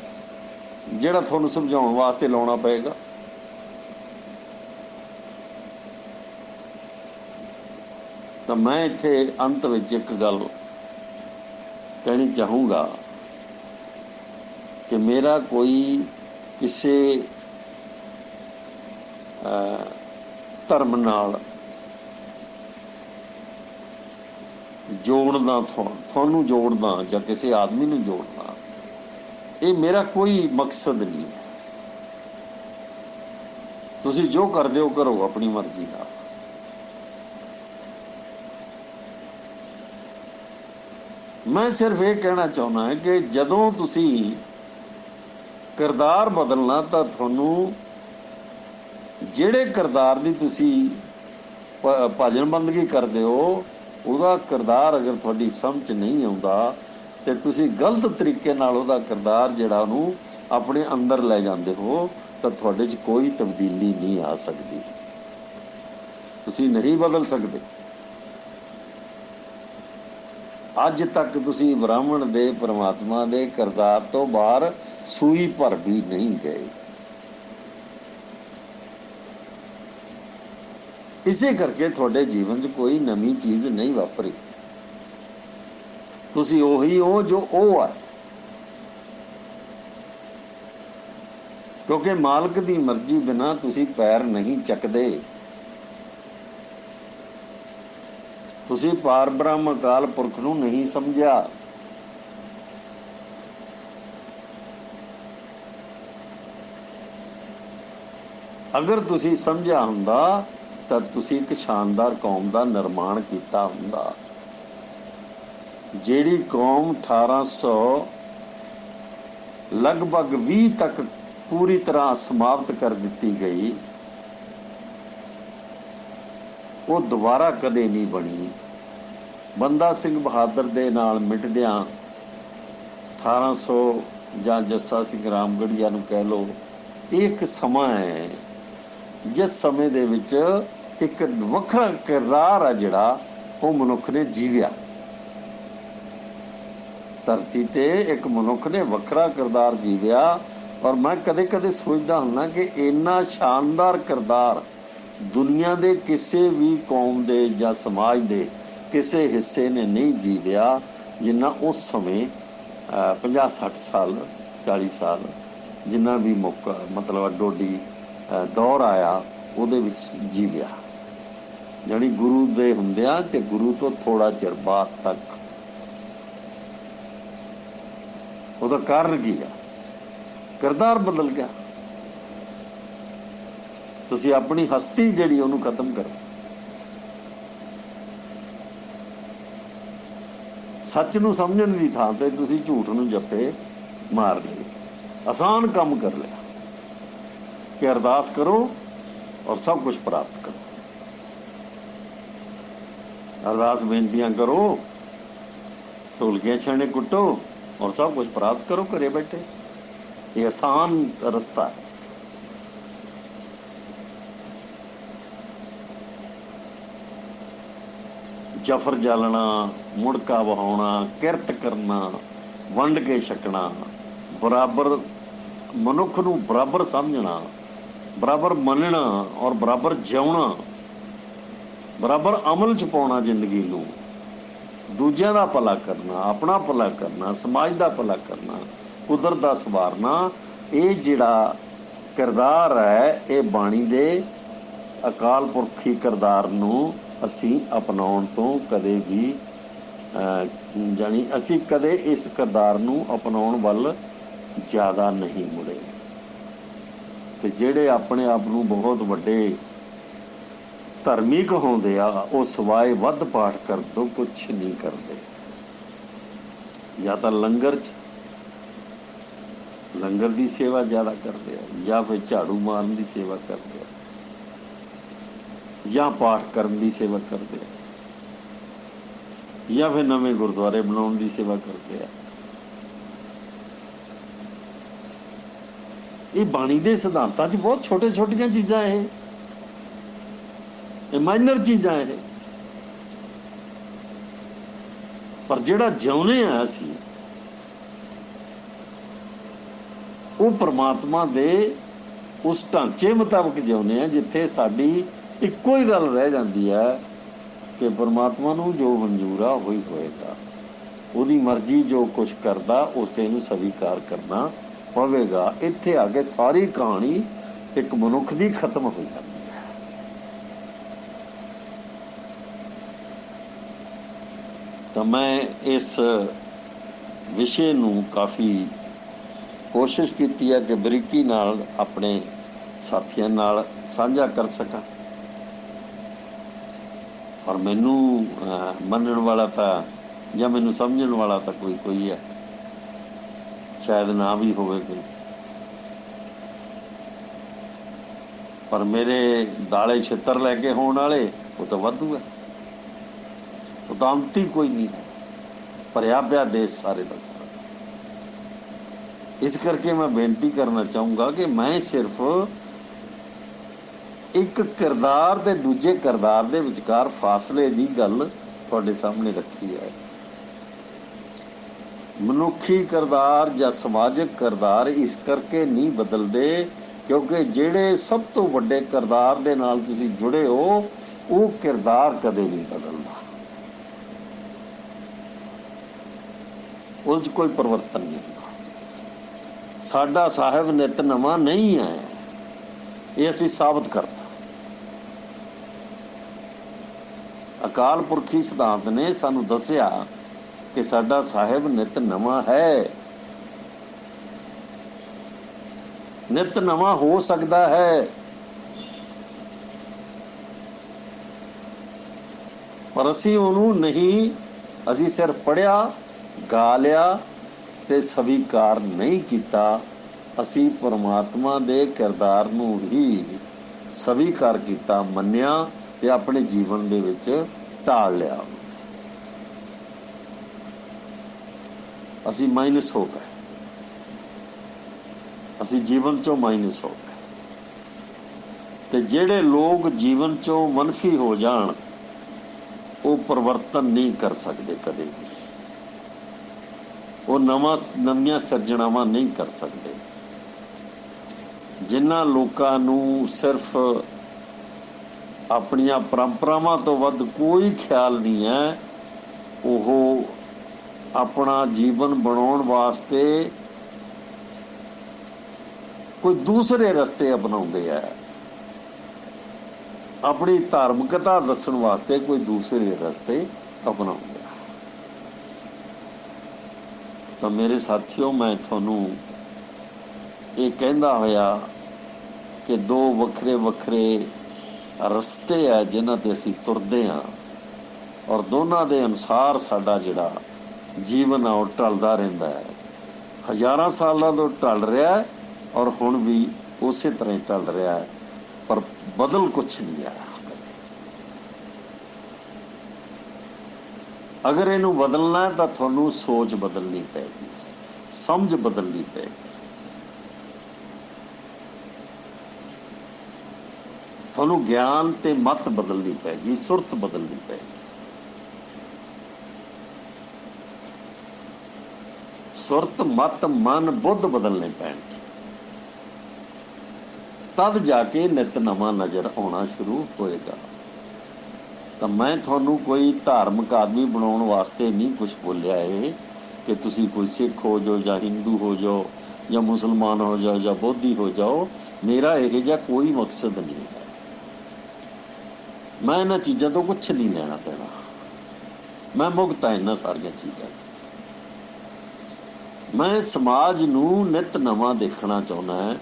ਜਿਹੜਾ ਤੁਹਾਨੂੰ ਸਮਝਾਉਣ ਵਾਸਤੇ ਲਾਉਣਾ ਪਏਗਾ। ਤਾਂ ਮੈਂ ਇੱਥੇ ਅੰਤ ਵਿੱਚ ਇੱਕ ਗੱਲ ਕਹਿਣੀ ਚਾਹੂੰਗਾ ਕਿ ਮੇਰਾ ਕੋਈ ਕਿਸੇ ਧਰਮ ਨਾਲ ਜੋੜਨਾ, ਤੁਹਾਨੂੰ ਜੋੜਨਾ ਜਾਂ ਕਿਸੇ ਆਦਮੀ ਨੂੰ ਜੋੜਨਾ, ਇਹ ਮੇਰਾ ਕੋਈ ਮਕਸਦ ਨਹੀਂ ਹੈ। ਤੁਸੀਂ ਜੋ ਕਰਦੇ ਹੋ ਕਰੋ ਆਪਣੀ ਮਰਜ਼ੀ ਨਾਲ। ਮੈਂ ਸਿਰਫ ਇਹ ਕਹਿਣਾ ਚਾਹੁੰਦਾ ਕਿ ਜਦੋਂ ਤੁਸੀਂ किरदार बदलना तो थानू ਜਿਹੜੇ किरदार की ਤੁਸੀਂ भजन बंदगी करते हो ਉਹਦਾ किरदार अगर थोड़ी समझ नहीं आਉਂਦਾ तो ਤੁਸੀਂ गलत तरीके ਨਾਲ ਉਹਦਾ किरदार ਜਿਹੜਾ ਉਹਨੂੰ ਆਪਣੇ अंदर ਲੈ ਜਾਂਦੇ हो तो ਤੁਹਾਡੇ 'ਚ कोई तब्दीली नहीं आ सकती, ਤੁਸੀਂ नहीं बदल सकते। ਅੱਜ तक ਤੁਸੀਂ ब्राह्मण ਦੇ परमात्मा ਦੇ किरदार तो बाहर सूई भर भी नहीं गए। इसे करके थोड़े जीवन च कोई नवी चीज़ नहीं वापरी। तुसी ओही हो जो ओ है, क्योंकि मालक दी मर्जी बिना तुसी पैर नहीं चकदे। तुसी पार ब्रह्म अकाल पुरख नूं नहीं समझिया। अगर तुसी समझिया हुंदा ਤਾਂ ਤੁਸੀਂ ਇੱਕ ਸ਼ਾਨਦਾਰ ਕੌਮ ਦਾ ਨਿਰਮਾਣ ਕੀਤਾ ਹੁੰਦਾ। ਜਿਹੜੀ ਕੌਮ 1800 ਲਗਭਗ 20 ਤੱਕ ਪੂਰੀ ਤਰ੍ਹਾਂ ਸਮਾਪਤ ਕਰ ਦਿੱਤੀ ਗਈ, ਉਹ ਦੁਬਾਰਾ ਕਦੇ ਨਹੀਂ ਬਣੀ। ਬੰਦਾ ਸਿੰਘ ਬਹਾਦਰ ਦੇ ਨਾਲ ਮਿਟਦਿਆਂ 1800 ਜਾਂ ਜੱਸਾ ਸਿੰਘ ਰਾਮਗੜੀਆ ਨੂੰ ਕਹਿ ਲਓ, ਇਹ ਇੱਕ ਸਮਾਂ ਹੈ ਜਿਸ ਸਮੇਂ ਦੇ ਵਿੱਚ एक वखरा किरदार है जिहड़ा वो मनुख ने जीविया। धरती ते एक मनुख ने वखरा किरदार जीविया। और मैं कदे कदे सोचता हूँ कि इन्ना शानदार किरदार दुनिया के किसी भी कौम के या समाज के किसी हिस्से ने नहीं जीविया जिन्ना उस समय 50-60 साल 40 साल जिन्ना भी मौका मतलब अडोडी दौर आया ਉਹਦੇ ਵਿੱਚ जीविया। यानी गुरु दे हुंदियां ते गुरु तो थोड़ा चिर बाद तक। ਉਹਦਾ कारण की है? किरदार बदल गया। तुसी अपनी हस्ती जिहड़ी ਉਹਨੂੰ खत्म करो। सच ਨੂੰ समझण ਦੀ ਥਾਂ ਤੇ तुसी झूठ ਨੂੰ जप्पे मार लिए, आसान काम कर लिया कि अरदास करो और सब कुछ प्राप्त करो। अरदास बेनतियां करो, ढोलकियां छाने कुटो और सब कुछ प्राप्त करो घरे बैठे। ये आसान रास्ता है। जफर जालना, मुड़का बहाउणा, किरत करना, वंड के छकना, बराबर मनुख नूं बराबर समझना, बराबर मनना और बराबर जिउणा, बराबर अमल च पाउणा जिंदगी नूं, दूजिਆਂ ਦਾ भला करना, अपना भला करना, समाज का भला करना, कुदरत का संवारना। ये जिहड़ा किरदार है ये बाणी दे अकाल पुरखी किरदार नूं असीं अपनाउण तो कदे भी जानी असीं कदे इस किरदार नूं अपनाउण वल ज़्यादा नहीं मुड़े। ते जिहड़े अपने आप नूं बहुत वड्डे ਧਰਮੀ ਕਹਾਉਂਦੇ ਆ ਉਹ ਸਵਾਏ ਵੱਧ ਪਾਠ ਕਰ ਦੋ ਕੁਛ ਨਹੀਂ ਕਰਦੇ। ਜਾਂ ਤਾਂ ਲੰਗਰ 'ਚ ਲੰਗਰ ਦੀ ਸੇਵਾ ਜ਼ਿਆਦਾ ਕਰਦੇ ਆ, ਜਾਂ ਫਿਰ ਝਾੜੂ ਮਾਰਨ ਦੀ ਸੇਵਾ ਕਰਦੇ ਆ, ਜਾਂ ਪਾਠ ਕਰਨ ਦੀ ਸੇਵਾ ਕਰਦੇ ਆ, ਜਾਂ ਫਿਰ ਨਵੇਂ ਗੁਰਦੁਆਰੇ ਬਣਾਉਣ ਦੀ ਸੇਵਾ ਕਰਦੇ ਆ। ਇਹ ਬਾਣੀ ਦੇ ਸਿਧਾਂਤਾਂ 'ਚ ਬਹੁਤ ਛੋਟੇ ਛੋਟੀਆਂ ਚੀਜ਼ਾਂ ਇਹ ਮਾਈਨਰ ਚੀਜ਼ਾਂ ਇਹ, ਪਰ ਜਿਹੜਾ ਜਿਉਂਦੇ ਆ ਅਸੀਂ ਉਹ ਪਰਮਾਤਮਾ ਦੇ ਉਸ ਢਾਂਚੇ ਮੁਤਾਬਕ ਜਿਉਂਦੇ ਆ ਜਿੱਥੇ ਸਾਡੀ ਇੱਕੋ ਹੀ ਗੱਲ ਰਹਿ ਜਾਂਦੀ ਹੈ ਕਿ ਪਰਮਾਤਮਾ ਨੂੰ ਜੋ ਮਨਜ਼ੂਰ ਆ ਉਹੀ ਹੋਏਗਾ। ਉਹਦੀ ਮਰਜ਼ੀ ਜੋ ਕੁਛ ਕਰਦਾ ਉਸੇ ਨੂੰ ਸਵੀਕਾਰ ਕਰਨਾ ਪਵੇਗਾ। ਇੱਥੇ ਆ ਕੇ ਸਾਰੀ ਕਹਾਣੀ ਇੱਕ ਮਨੁੱਖ ਦੀ ਖਤਮ ਹੋ ਜਾਂਦੀ। तो मैं इस विषय नूं काफ़ी कोशिश की है कि बरीकी नाल अपने साथियों नाल साझा कर सकां। और मैनू मनण वाला तो या मैनू समझण वाला तो कोई है, शायद ना भी होवे कोई, पर मेरे दाले छित्र लैके होने वाले वो तो वाधू है, वो तो अंत ही कोई नहीं है, भरिया पिया देश सारे का सारा। इस करके मैं बेनती करना चाहूँगा कि मैं सिर्फ एक किरदार ते दूजे किरदार दे विचकार फासले की गल तुहाडे सामने रखी है। मनुखी किरदार जां समाजिक किरदार इस करके नहीं बदलते क्योंकि जिहड़े सब तो वड्डे किरदार दे नाल तुसीं जुड़े हो वो किरदार कदे नहीं बदलदा, उस कोई परिवर्तन नहीं होंदा। साडा साहिब नित नवां नहीं है, ये असीं साबित करता। अकाल पुरखी सिद्धांत ने सानू दस्सिया कि साडा साहिब नित नवां है, नित नवां हो सकता है, पर असीं उहनूं नहीं, असीं सिर्फ पढ़िया गा लिया ते स्वीकार नहीं किया। असीं परमात्मा दे किरदार नूं ही स्वीकार किया, मन्निया ते अपने जीवन दे विच ढाल लिया। असीं माइनस हो गए, असीं जीवन चों माइनस हो गए। ते जिहड़े लोग जीवन चों मनफी हो जाण वो परिवर्तन नहीं कर सकते कदे भी, वो नवीं सिरजणावां नहीं कर सकते। जिन्हां लोकां नूं सिर्फ अपनियां परंपरावां तो वध कोई ख्याल नहीं है, वो अपना जीवन बनाउण वास्ते कोई दूसरे रस्ते अपनाउंदे है, अपनी धार्मिकता दस्सण वास्ते कोई दूसरे रस्ते अपनाउंदे है। तो मेरे साथियों, मैं तुहानूं ये कहंदा होया कि दो वखरे वखरे रस्ते है जिन्हां ते असीं तुरदे हां और दोनों के अनुसार साडा जिहड़ा जीवन आ वो ढलदा रहिंदा है। हज़ारां सालां तो ढल रहा है और हुण भी उस तरह ही ढल रहा है, पर बदल कुछ नहीं आया। अगर इनू बदलना है तो तुहानूं सोच बदलनी पैगी, समझ बदलनी पैगी, तुहानूं ज्ञान ते मत बदलनी पैगी, सुरत बदलनी पैगी। सुरत मत मन बुद्ध बदलने पैणगे, तद जाके नित नवां नज़र आना शुरू होएगा। तो मैं तुहानूं कोई धार्मिक आदमी बनाउण वास्ते नहीं कुछ बोलिया है कि तुसीं कोई सिख हो जाओ जां हिंदू हो जाओ जां मुसलमान हो जाओ जां बोधी हो जाओ। मेरा इहो जिहा कोई मकसद नहीं है, मैं इन्हां चीज़ां तो कुछ नहीं लेना देना, मैं मुक्त हाँ इन्हां सारियां चीज़ां। मैं समाज नूं नित नवां देखना चाहुंदा है,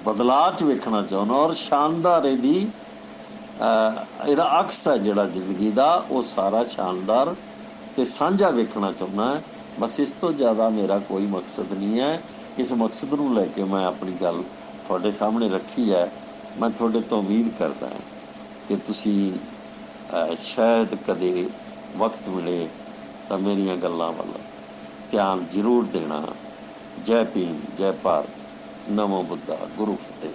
बदलाव च वेखना चाहुंदा और शानदार इहदी इहदा अक्स है जिहड़ा जिंदगी दा वो सारा शानदार ते साझा वेखना चाहुंदा है। बस इस तो ज़्यादा मेरा कोई मकसद नहीं है। इस मकसद नूं लैके मैं अपनी गल तुहाडे सामने रखी है। मैं तुहाडे तो उम्मीद करदा है कि तुसीं शायद कदे वक्त मिले तो मेरियां गल्लां वल ध्यान जरूर देना। जय भीम, जय भारत, नमो बुद्धा, गुरु फतेह।